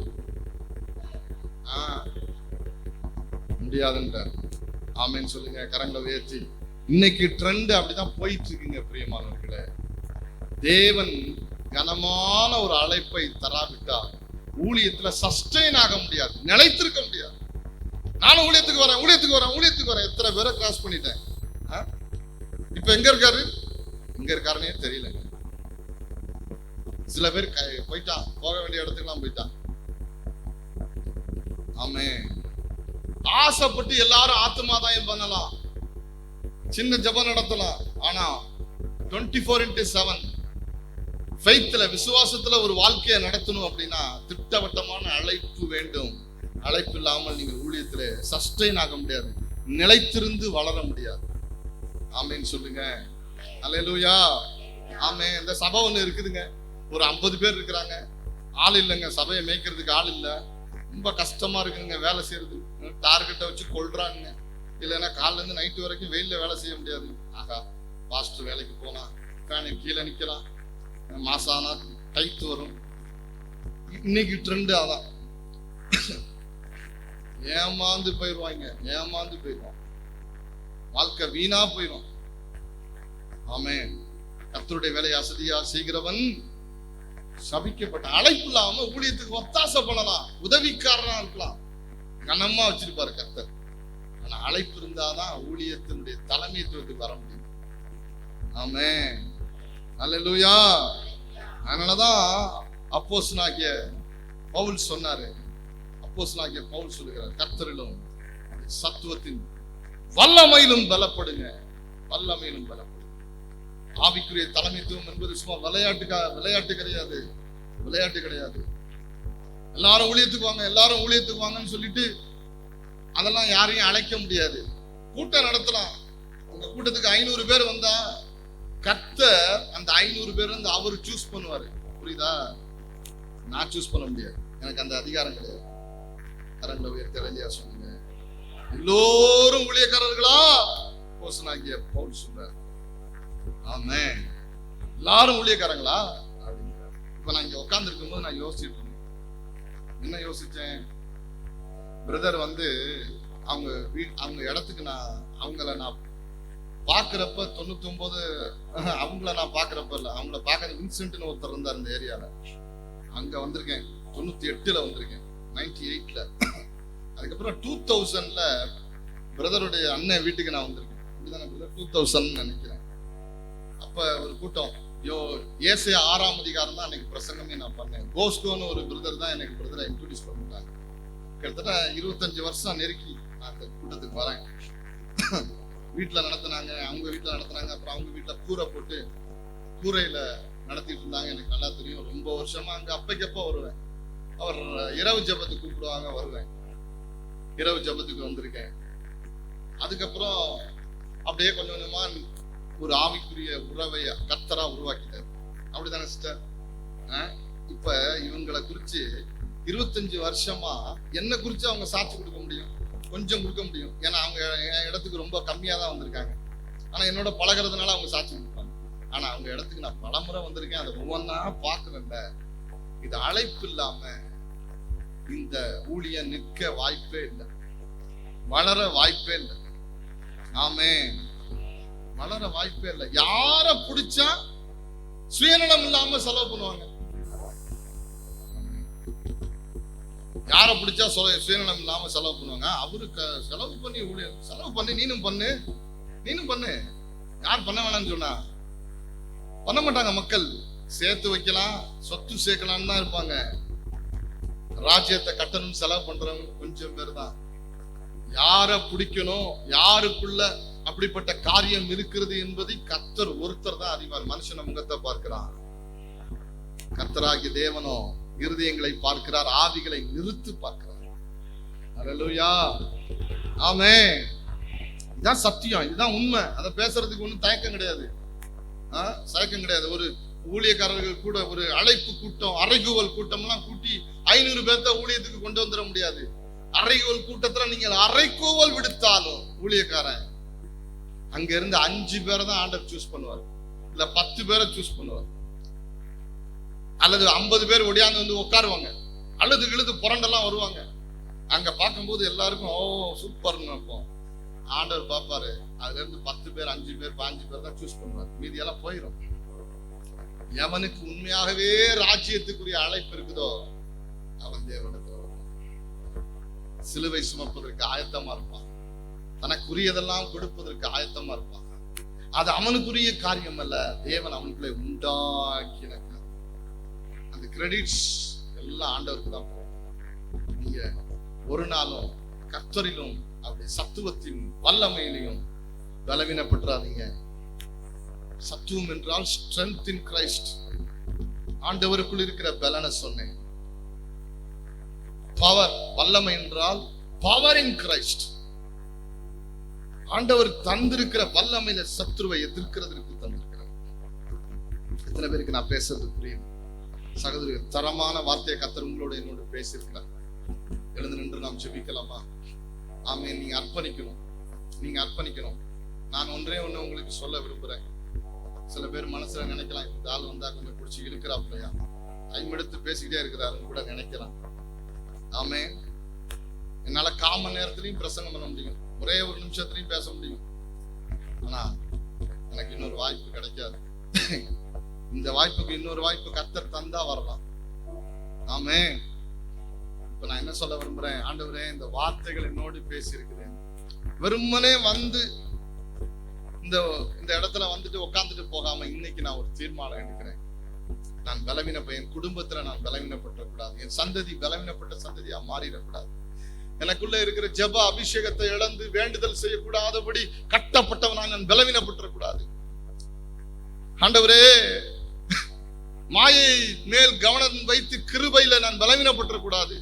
முடியாதுன்றார். ஆமென் சொல்லுங்க. கரங்களை உயர்த்தி. இன்னைக்கு ட்ரெண்ட் அப்படிதான் போயிட்டு இருக்குங்க பிரியமானவர்களே. தேவன் கனமான ஒரு அழைப்பை தராவிட்டா ஊழியத்துல சஸ்டெயின் ஆக முடியாது, நிலைத்திருக்க முடியாது. நானும் ஊழியத்துக்கு வரேன் எத்தனை பேரை கிராஸ் பண்ணிட்டேன். இப்ப எங்க இருக்காருன்னே தெரியல. சில பேர் போயிட்டான், போக வேண்டிய இடத்துக்குலாம் போயிட்டான். ஆமென். ஆசைப்பட்டு எல்லாரும் ஆத்துமாதாயம் பண்ணலாம், சின்ன ஜெபம் நடத்தலாம். ஆனா 24/7 ஃபெய்த்ல, விசுவாசத்துல ஒரு வாழ்க்கையை நடத்தணும் அப்படின்னா திட்டவட்டமான அழைப்பு வேண்டும். அழைப்பு இல்லாமல் நீங்கள் ஊழியத்துல சஸ்டெயின் ஆக முடியாது, நிலைத்திருந்து வளர முடியாது. ஆமென் சொல்லுங்க. அல்லேலூயா. ஆமென். இந்த சபை ஒண்ணு இருக்குதுங்க, ஒரு 50 பேர் இருக்கிறாங்க, ஆள் இல்லைங்க, சபையை மேய்க்கிறதுக்கு ஆள் இல்லை. ரொம்ப கஷ்டமா இருக்குங்க வேலை செய்யறது. டார்கெட்டை வச்சு கொள்றாங்க. இல்லைன்னா காலைல இருந்து நைட்டு வரைக்கும் வெயில்ல வேலை செய்ய முடியாது. ஆகா, பாஸ்டர் வேலைக்கு போனா ஃபேனுக்கு கீழே நிக்கலாம், மாசம் ஆனா டைத்து வரும். இன்னைக்கு ட்ரெண்டு அதான். ஏமாந்து போயிடுவாங்க. வாழ்க்கை வீணா போயிடும். ஆமென். கர்த்தருடைய வேலையை அசதியா செய்கிறவன் சபிக்கப்பட்ட. அழைப்பு இல்லாம ஊழியத்துக்கு ஒத்தாசை பண்ணலாம், உதவிக்காரனா இருக்கலாம், கனமா வச்சிருப்பாரு கர்த்தர். ஆனா அழைப்பு இருந்தாதான் ஊழியத்தினுடைய தலைமைத்துவத்துக்கு வர முடியும். ஆமென். அல்லேலூயா. அதனாலதான் அப்போஸ்தலனாகிய பவுல் சொன்னாரு. அப்போஸ்தலனாகிய பவுல் சொல்லுகிறார், கர்த்தரிலும் சத்துவத்தின் வல்லமையிலும் பலப்படுங்க. ஆவிக்குரிய தலைமைத்துவம் என்பது சும்மா விளையாட்டு கிடையாது. எல்லாரும் ஊழியத்துக்கு வாங்கன்னு சொல்லிட்டு அதெல்லாம் யாரையும் அழைக்க முடியாது. கூட்டம் நடத்தலாம். உங்க கூட்டத்துக்கு 500 பேர் வந்தா கர்த்தர் அந்த 500 பேர் வந்து அவரு சூஸ் பண்ணுவாரு. புரியுதா? நான் சூஸ் பண்ண முடியாது, எனக்கு அந்த அதிகாரம் கிடையாது. கரங்களை உயர்த்தி அலையா சொல்லுங்க. எல்லோரும் ஊழியக்காரர்களா? போசனாகிய பவுல் சொல்றார். ஆமென். எல்லாரும் ஊழியக்காரங்களா அப்படிங்கிறார். இப்ப நான் இங்க உட்கார்ந்து இருக்கும்போது நான் யோசிச்சுட்டு இருந்தேன். என்ன யோசிச்சேன்? பிரதர் அவங்க இடத்துக்கு அவங்கள நான் பாக்குறப்ப 99 அவங்கள நான் பாக்குறப்ப இல்ல, அவங்கள பாக்குற வின்சென்ட்னு ஒருத்தர் இருந்தார் இந்த ஏரியால. அங்க வந்திருக்கேன். 98ல வந்திருக்கேன், 98ல. அதுக்கப்புறம் 2000ல பிரதருடைய அண்ணன் வீட்டுக்கு நான் வந்திருக்கேன். அப்படிதானே பிரதர்? 2000 நினைக்கிறேன். அப்ப ஒரு கூட்டம், ஏசாயா 6ஆம் அதிகாரம் தான் அன்னைக்கு பிரசங்கமே நான் பண்ணேன். கோஸ்கோன்னு ஒரு பிரதர் தான் எனக்கு பிரதரை இன்ட்ரோடியூஸ் பண்ணிட்டாங்க. கிட்டத்தட்ட 25 வருஷம் நெருக்கி நான் அந்த கூட்டத்துக்கு வரேன். வீட்டுல நடத்தினாங்க, அவங்க வீட்டுல நடத்தினாங்க. அப்புறம் அவங்க வீட்டுல கூரை போட்டு கூரையில நடத்திட்டு இருந்தாங்க. எனக்கு நல்லா தெரியும். ரொம்ப வருஷமா அங்க அப்பைக்கப்ப வருவேன். அவர் இரவு ஜெபத்துக்கு கூப்பிடுவாங்க, வருவேன். இரவு ஜெபத்துக்கு வந்திருக்கேன். அதுக்கப்புறம் அப்படியே கொஞ்சம் கொஞ்சமா ஒரு ஆவிக்குரிய உறவை கர்த்தரா உருவாக்கிட்டார். அப்படிதானே சிஸ்டர்? இப்ப இவங்களை குறிச்சு 25 வருஷமா என்ன குறிச்சு அவங்க சாட்சி கொடுக்க முடியும்? கொஞ்சம் கொடுக்க முடியும். ஏன்னா அவங்க என் இடத்துக்கு ரொம்ப கம்மியா தான் வந்திருக்காங்க. ஆனா என்னோட பழகிறதுனால அவங்க சாட்சி கொடுப்பாங்க. ஆனா அவங்க இடத்துக்கு நான் பலமுறை வந்திருக்கேன். அதை ஒவ்வொன்னா பாக்குறேன்ல. இது அழைப்பு இல்லாம இந்த ஊழியம் நிற்க வாய்ப்பே இல்லை, வளர வாய்ப்பே இல்லை. ஆமென். வளர வாய்ப்பே இல்லை. யார பிடிச்சா சுயநலம் இல்லாம செலவு பண்ணுவாங்க. யார பிடிச்சா சுயநலம் இல்லாம செலவு பண்ணுவாங்க. அவருக்கு செலவு பண்ணி செலவு பண்ணி நீனும் பண்ணு. யார் பண்ண வேணாம்னு சொன்னா பண்ண மாட்டாங்க. மக்கள் சேர்த்து வைக்கலாம், சொத்து சேர்க்கலாம்னு தான் இருப்பாங்க. ராஜ்யத்தை கட்டணும் செலவு பண்றவங்க கொஞ்சம் பேர் தான். யார பிடிக்கணும், யாருக்குள்ள அப்படிப்பட்ட காரியம் இருக்கிறது என்பதை கர்த்தர் ஒருத்தர் தான் அறிவார். மனுஷன முகத்தை பார்க்கிறார், கர்த்தராகிய தேவனோ இருதயங்களை பார்க்கிறார், ஆவிகளை நிறுத்து பார்க்கிறார். அல்லேலூயா. ஆமென். இதுதான் சத்தியம், இதுதான் உண்மை. அதை பேசுறதுக்கு ஒன்றும் தயக்கம் கிடையாது, தயக்கம் கிடையாது. ஒரு ஊழியக்காரர்கள் கூட ஒரு அழைப்பு கூட்டம், அறைகூவல் கூட்டம்லாம் கூட்டி 500 பேர்த்த ஊழியத்துக்கு கொண்டு வந்துட முடியாது. அறைகூவல் கூட்டத்துல நீங்கள் அறைகூவல் விடுத்தாலும் ஊழியக்காரன் அங்க இருந்து 5 பேரை தான் ஆண்டவர் சூஸ் பண்ணுவார், இல்ல 10 பேரை சூஸ் பண்ணுவார், அல்லது 50 பேர் ஒடியாந்து வந்து உட்காருவாங்க, அழுது இழுது புரண்டெல்லாம் வருவாங்க. அங்க பார்க்கும்போது எல்லாருக்கும் ஓ சூப்பர்னு நினைப்போம். ஆண்டவர் பார்ப்பாரு, அதுல இருந்து 10 பேர் 5 பேர் 15 பேர் தான் சூஸ் பண்ணுவார், மீதி எல்லாம் போயிடும். எவனுக்கு உண்மையாகவே ராஜ்யத்துக்குரிய அழைப்பு இருக்குதோ அவன் தேவனிடத்தில் சிலுவை சுமப்பதற்கு ஆயத்தமா இருப்பான், தனக்குரியதெல்லாம் கொடுப்பதற்கு ஆயத்தமா இருப்பான். அது அவனுக்குரிய காரியம் அல்ல, தேவன் அவனுக்குள்ளே உண்டாக்கின அந்த கிரெடிட்ஸ் எல்லாம் ஆண்டவருக்கு தான் போகும். நீங்க ஒரு நாளும் கர்த்தரிலும் அவருடைய சத்துவத்தின் வல்லமையிலையும் பலவீனப்பட்டுறாதீங்க. சத்துவம் என்றால் ஸ்ட்ரென்த் இன் கிரைஸ்ட். ஆண்டவருக்குள் இருக்கிற பலனை சொன்னேன். பவர், வல்லமை என்றால் பவர் இன் கிரைஸ்ட். ஆண்டவர் தந்திருக்கிற வல்லமையில சத்துருவை எதிர்க்கிறதுக்கு தந்திருக்கிறார். எத்தனை பேருக்கு நான் பேசுறது புரியும்? சகோதரி, தரமான வார்த்தையை கர்த்தர் உங்களோட என்னோட பேசியிருக்கிறார். எழுந்து நின்று நாம் ஜெபிக்கலாமா? ஆமென். நீங்க அர்ப்பணிக்கணும். நான் ஒன்றே ஒண்ணு உங்களுக்கு சொல்ல விரும்புறேன். சில பேர் மனசுல நினைக்கலாம், இந்த ஆள் வந்தா கொஞ்சம் பிடிச்சி இழுக்கிறாப்லையா, டைம் எடுத்து பேசிக்கிட்டே இருக்கிறாருன்னு கூட நினைக்கலாம். ஆமென். என்னால 1/4 மணி நேரத்திலையும் பிரசங்கம் பண்ண முடியும், ஒரே 1 நிமிஷத்துலையும் பேச முடியும். ஆனா எனக்கு இன்னொரு வாய்ப்பு கிடைக்காது. இந்த வாய்ப்புக்கு இன்னொரு வாய்ப்பு கர்த்தர் தந்தா வரலாம். ஆமென். இப்ப நான் என்ன சொல்ல விரும்புறேன்? ஆண்டவரே, இந்த வார்த்தைகள் என்னோடு பேசி இருக்கிறேன். வெறுமனே வந்து இந்த இடத்துல வந்துட்டு உட்காந்துட்டு போகாம இன்னைக்கு நான் ஒரு தீர்மானம் எடுக்கிறேன். நான் என் குடும்பத்துல நான் பலவீனப்படக்கூடாது, என் சந்ததி பலவீனப்பட்ட சந்ததியா மாறிடக்கூடாது, எனக்குள்ள இருக்கிற ஜெப அபிஷேகத்தை இழந்து வேண்டுதல் செய்யக்கூடாதபடி கட்டப்பட்டவனா நான் பலவீனப்பட்டுறக்கூடாது. ஆண்டவரே, மாயை மேல் கவனம் வைத்து கிருபையில நான் பலவீனப்பட்டுறக்கூடாது,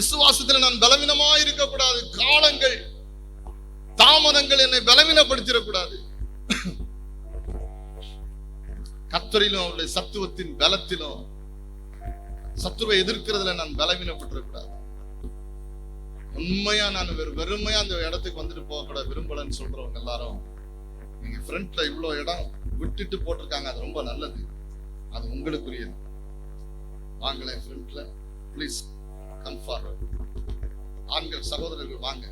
விசுவாசத்துல நான் பலவீனமா இருக்கக்கூடாது, காலங்கள் தாமதங்கள் என்னை பலவீனப்படுத்திடக்கூடாது. கர்த்தரிலும் அவருடைய சத்துவத்தின் பலத்திலும் சத்துருவை எதிர்க்கிறதுல நான் பலவீனப்பட்டிருக்கூடாது. உண்மையா நான் வெறுமையா அந்த இடத்துக்கு வந்துட்டு போக கூட விரும்பலன்னு சொல்றவங்க எல்லாரும், நீங்க ஃப்ரண்ட்ல இவ்வளவு இடம் விட்டுட்டு போட்டிருக்காங்க, அது ரொம்ப நல்லது, அது உங்களுக்குரியது. வாங்களேன் ஃப்ரண்ட்ல, ப்ளீஸ் கம் ஃபார்வர்ட். ஆண்கள் சகோதரர்கள் வாங்க.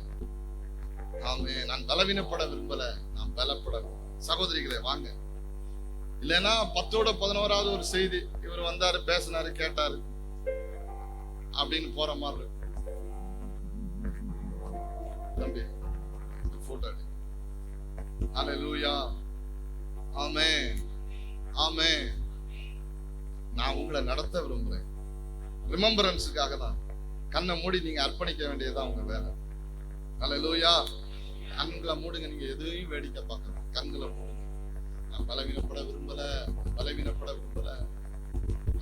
ஆமே, நான் பலவீனப்பட விரும்பல, நான் பலப்பட. சகோதரிகளே வாங்க. இல்லைன்னா 10ஓட 11வது ஒரு செய்தி, இவர் வந்தாரு, பேசினாரு, கேட்டாரு அப்படின்னு போற மாதிரி இருக்கு. தம்பி போட்டோ எடு. ஹல்லேலூயா. ஆமென், ஆமென். நான் உங்களை நடத்த விரும்புறேன். ரிமெம்பரன்ஸுக்காக தான். கண்ணை மூடி நீங்க அர்ப்பணிக்க வேண்டியதுதான் உங்க வேலை. ஹல்லேலூயா. கண்களை மூடுங்க, நீங்க எதையும் வேடிக்கை பார்க்கணும். கண்களை மூடுங்க. நான் பலவீனப்பட விரும்பல, பலவீனப்பட விரும்பல.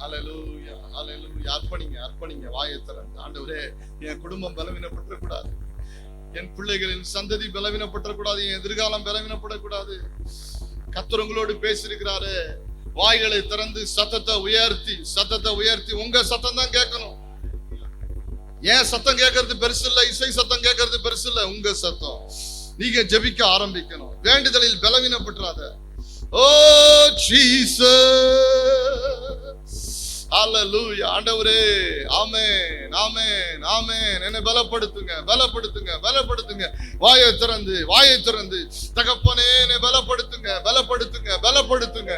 ஹல்லேலூயா, ஹல்லேலூயா. அர்ப்பணிங்க, அர்ப்பணிங்க. வாயை திறந்து, ஆண்டவரே என் குடும்பம் பலவீனப்படக்கூடாது, என் பிள்ளைகளின் சந்ததி பலவீனப்படக்கூடாது, என் எதிர்காலம் பலவீனப்படக்கூடாது. கர்த்தர் உங்களோடு பேசியிருக்கிறாரு. வாய்களை திறந்து சத்தத்தை உயர்த்தி உங்க சத்தம் தான் கேட்கணும். ஏன் சத்தம் கேட்கறது பெருசு இல்ல, இசை சத்தம் கேட்கறது பெருசு இல்ல, உங்க சத்தம். நீங்க ஜெபிக்க ஆரம்பிக்கணும். வேண்டுதலில் பலவீனப்படாத. ஓ ஜீசஸ், ஹல்லேலூயா. ஆண்டவரே, ஆமென், ஆமென், ஆமென். என்னை பலப்படுத்துங்க, பலப்படுத்துங்க, பலப்படுத்துங்க. வாயை திறந்து தகப்பனே என்னை பலப்படுத்துங்க, பலப்படுத்துங்க, பலப்படுத்துங்க.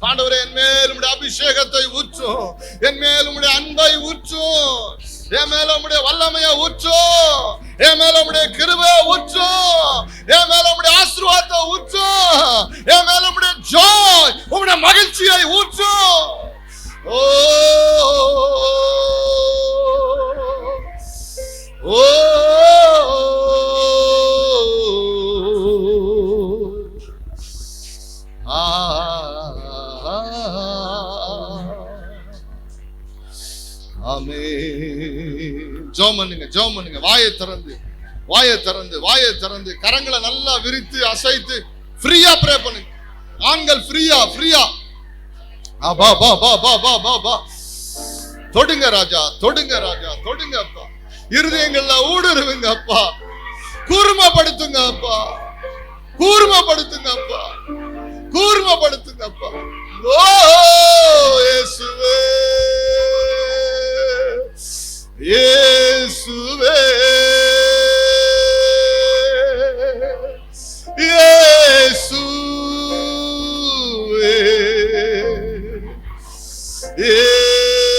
ஆண்டவரே, என் மேல் உம்முடைய அபிஷேகத்தை ஊற்றும், என் மேல் உம்முடைய அன்பை ஊற்றும், என் மேல உம்முடைய வல்லமையை ஊற்றும், என் மேல உம்முடைய கிருபையை ஊற்றும், என் மேல உம்முடைய ஆசீர்வாதத்தை ஊற்றும், என் மேல உம்முடைய ஜாய், உம்முடைய மகிழ்ச்சியை ஊற்றும். ஓ ஓ ஆமென். ஜெபம் பண்ணுங்க. வாயை திறந்து கரங்களை நல்லா விரித்து அசைத்து ஃப்ரீயா ப்ரே பண்ணுங்க. ஆண்கள் ஃப்ரீயா பா பா பா பா பா பா பா. தொடுங்க ராஜா, தொடுங்க அப்பா. இருதயங்கள்ல ஊடுருவுங்க அப்பா. கூர்மப்படுத்துங்க அப்பா. ஓ இயேசுவே, இயேசுவே, இயேசுவே, இயேசுவே.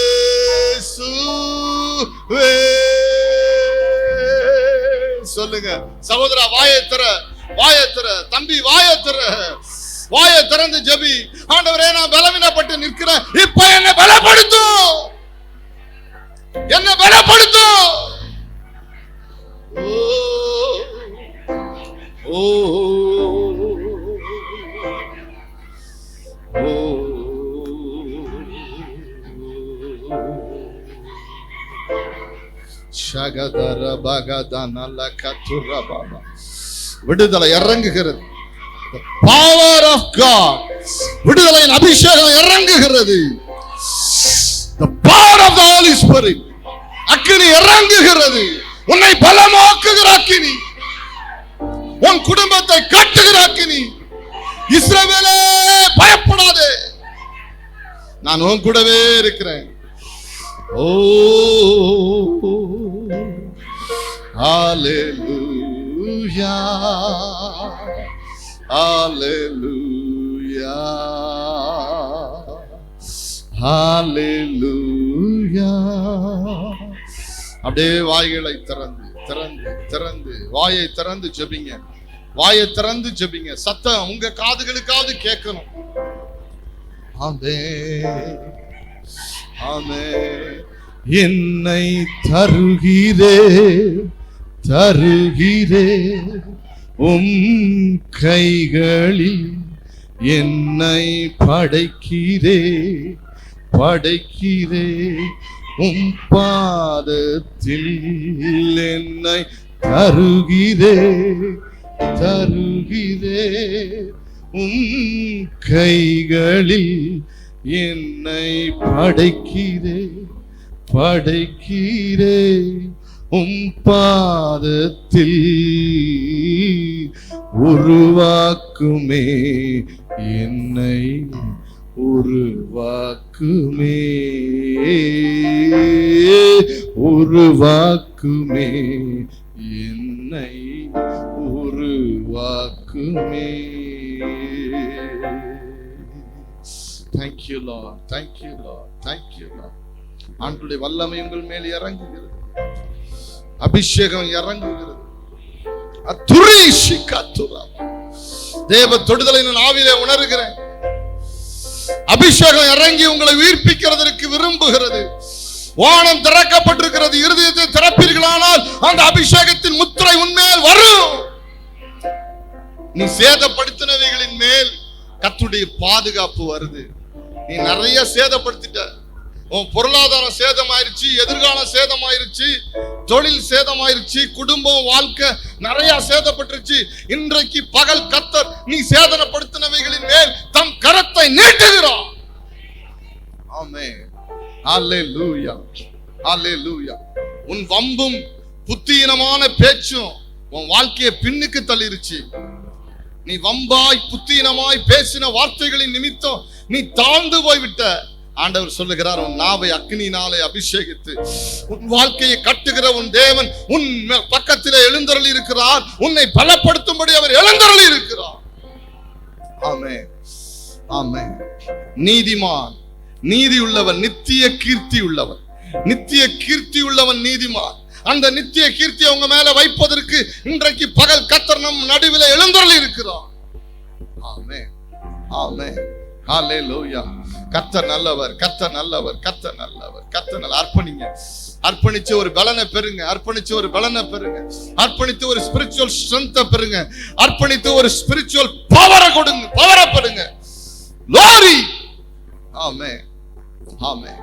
சொல்லுங்க சகோதரா, வாயை திற, தம்பி வாயை திறந்து ஜெபி. ஆண்டவரே, நான் பலவீனப்பட்டு நிற்கிறேன், இப்ப என்ன பலப்படுத்தும். ஓ ஷகதர பகதனல கதுர பாபா. விடுதலை இறங்குகிறது. The power of God. விடுதலையின் அபிஷேகம் இறங்குகிறது. The power of the Holy Spirit. அக்கினி இறங்குகிறது. உன்னை பலமாக்குகிற அக்கினி, உன் குடும்பத்தை கட்டுகிற அக்கினி. இஸ்ரவேலே, பயப்படாதே, நான் உன் கூடவே இருக்கிறேன். ஓ ஹல்லேலூயா, ஹல்லேலூயா, ஹல்லேலூயா. அப்படியே வாய்களை திறந்து வாயை திறந்து ஜெபிங்க. சத்தம் உங்க காதுகளுக்காவது கேட்கணும். ஆமென், ஆமென். என்னை தருகிறே கைகளில், என்னை படைக்கிறே பாதத்தில், என்னை தருகிறே கைகளில், என்னை படைக்கிறே படைக்கிறே உம் பாதத்தில் உருவாக்குமே என்னை உருவாக்குமே உருவாக்குமே என்னை உருவாக்குமே. Thank you Lord, thank you Lord, thank you Lord. ஆண்டவருடைய வல்லமை உங்கள் மேல் இறங்குகிறது, அபிஷேகம் இறங்குகிறது. தேவ தொடுதலை நான் ஆவியிலே உணர்கிறேன். அபிஷேகம் இறங்கி உங்களை உயிர்ப்பிக்கிறதற்கு விரும்புகிறது. வானம் திறக்கப்பட்டிருக்கிறது. இருதயத்தை திறப்பீர்களானால் அந்த அபிஷேகத்தின் முத்திரை உன்மேல் வரும். நீ சேதப்படுத்தினவைகளின் மேல் கர்த்தருடைய பாதுகாப்பு வருது. நீ நிறைய சேதப்படுத்திட்ட. உன் பொருளாதாரம் சேதமாயிருச்சு, எதிர்காலம் சேதமாயிருச்சு, தொழில் சேதமாயிருச்சு, குடும்பம் வாழ்க்கை நிறைய சேதப்பட்டுருச்சு. இன்றைக்கு பகல் கர்த்தர் நீ சேதப்படுத்தினவைகளின் மேல் தம் கரத்தை நீட்டுகிறார். ஆமென். அல்லேலூயா, அல்லேலூயா. உன் வம்பும் புத்தியினமான பேச்சும் உன் வாழ்க்கையை பின்னுக்கு தள்ளிருச்சு. நீ வம்பாய் புத்தியினமாய் பேசின வார்த்தைகளின் நிமித்தம் நீ தாழ்ந்து போய்விட்ட. ஆண்டவர் சொல்லுகிறார், உன் நாவை அக்னியினாலே அபிஷேகித்து உன் வாழ்க்கையை கட்டுகிற உன் தேவன் உன் பக்கத்திலே எழுந்தருளி இருக்கிறார். உன்னை பலப்படுத்தும்படி அவர் எழுந்தருளி இருக்கிறார். ஆமென், ஆமென். நீதிமான், நீதி உள்ளவன், நித்திய கீர்த்தி உள்ளவன், நித்திய கீர்த்தி உள்ளவன் நீதிமான். அந்த நித்திய கீர்த்தியை உங்க மேல வைப்பதற்கு இன்றைக்கு பகல் கர்த்தர் நம் நடுவில் எழுந்தருளி இருக்கிறார். ஆமென், ஆமென். ஹல்லேலூயா. கர்த்தர் நல்லவர், கர்த்தர் நல்லவர், கர்த்தர் நல்லவர், கர்த்தர் நல்லவர். அர்ப்பணிங்க, அர்ப்பணிச்சு ஒரு பலனை பெறுங்க, அர்ப்பணிச்சு ஒரு பலனை பெறுங்க, அர்ப்பணித்து ஒரு ஸ்பிரிச்சுவல் ஸ்ட்ரென்த்தை பெறுங்க, அர்ப்பணித்து ஒரு ஸ்பிரிச்சுவல் பவரை கொடுங்க, பவரை பெறுங்க. glory. ஆமென், ஆமென்,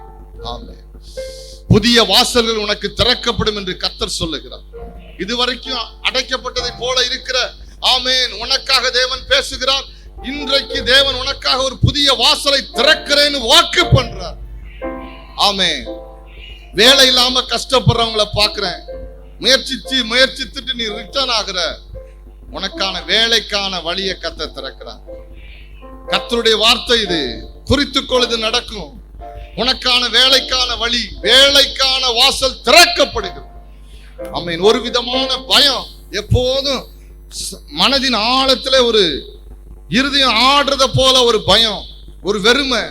ஆமென். புதிய வாசல்கள் உனக்கு திறக்கப்படும் என்று கர்த்தர் சொல்லுகிறார். இதுவரைக்கும் அடைக்கப்பட்டதை போல இருக்கிற ஆமென் உனக்காக தேவன் பேசுகிறார். இன்றைக்கு தேவன் உனக்காக ஒரு புதிய வாசலை திறக்கிறேன்னு வாக்கு பண்றார். ஆமென். வேலை இல்லாம கஷ்டப்படுறவங்களை பார்க்கிறேன். முயற்சித்துட்டு நீ ரிட்டர்ன் ஆகுற. உனக்கான வேலைக்கான வழியை கர்த்தர் திறக்கிறார். கர்த்தருடைய வார்த்தை இது. குறித்துக்கொள், இது நடக்கும். உனக்கான வேலைக்கான வழி, வேலைக்கான வாசல் திறக்கப்படுகிறது. ஆமென். ஒரு விதமான பயம் எப்போதும் மனதின் ஆழத்துல, ஒரு இருதயம் ஆடுறத போல ஒரு பயம், ஒரு வெறுமை,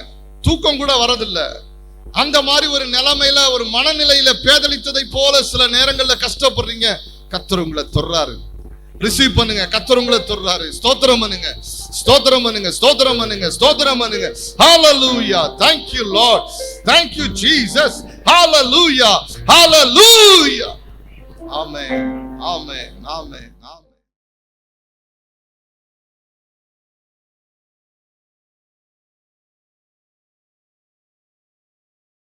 தூக்கம் கூட வரதில்லை. அந்த மாதிரி ஒரு நிலைமையில, ஒரு மனநிலையில பேதலித்ததை போல சில நேரங்கள்ல கஷ்டப்படுறீங்க. கர்த்தர் உங்களை தொடுறாரு. ரிசீவ் பண்ணுங்க. கர்த்தர் உங்களை தொடுறாரு. ஸ்தோத்திரம் பண்ணுங்க, ஸ்தோத்திரம் பண்ணுங்க, ஸ்தோத்திரம் பண்ணுங்க, ஸ்தோத்திரம் பண்ணுங்க. ஹalleluya. Thank you Lord, thank you Jesus. Hallelujah, hallelujah. Amen, amen, amen, amen.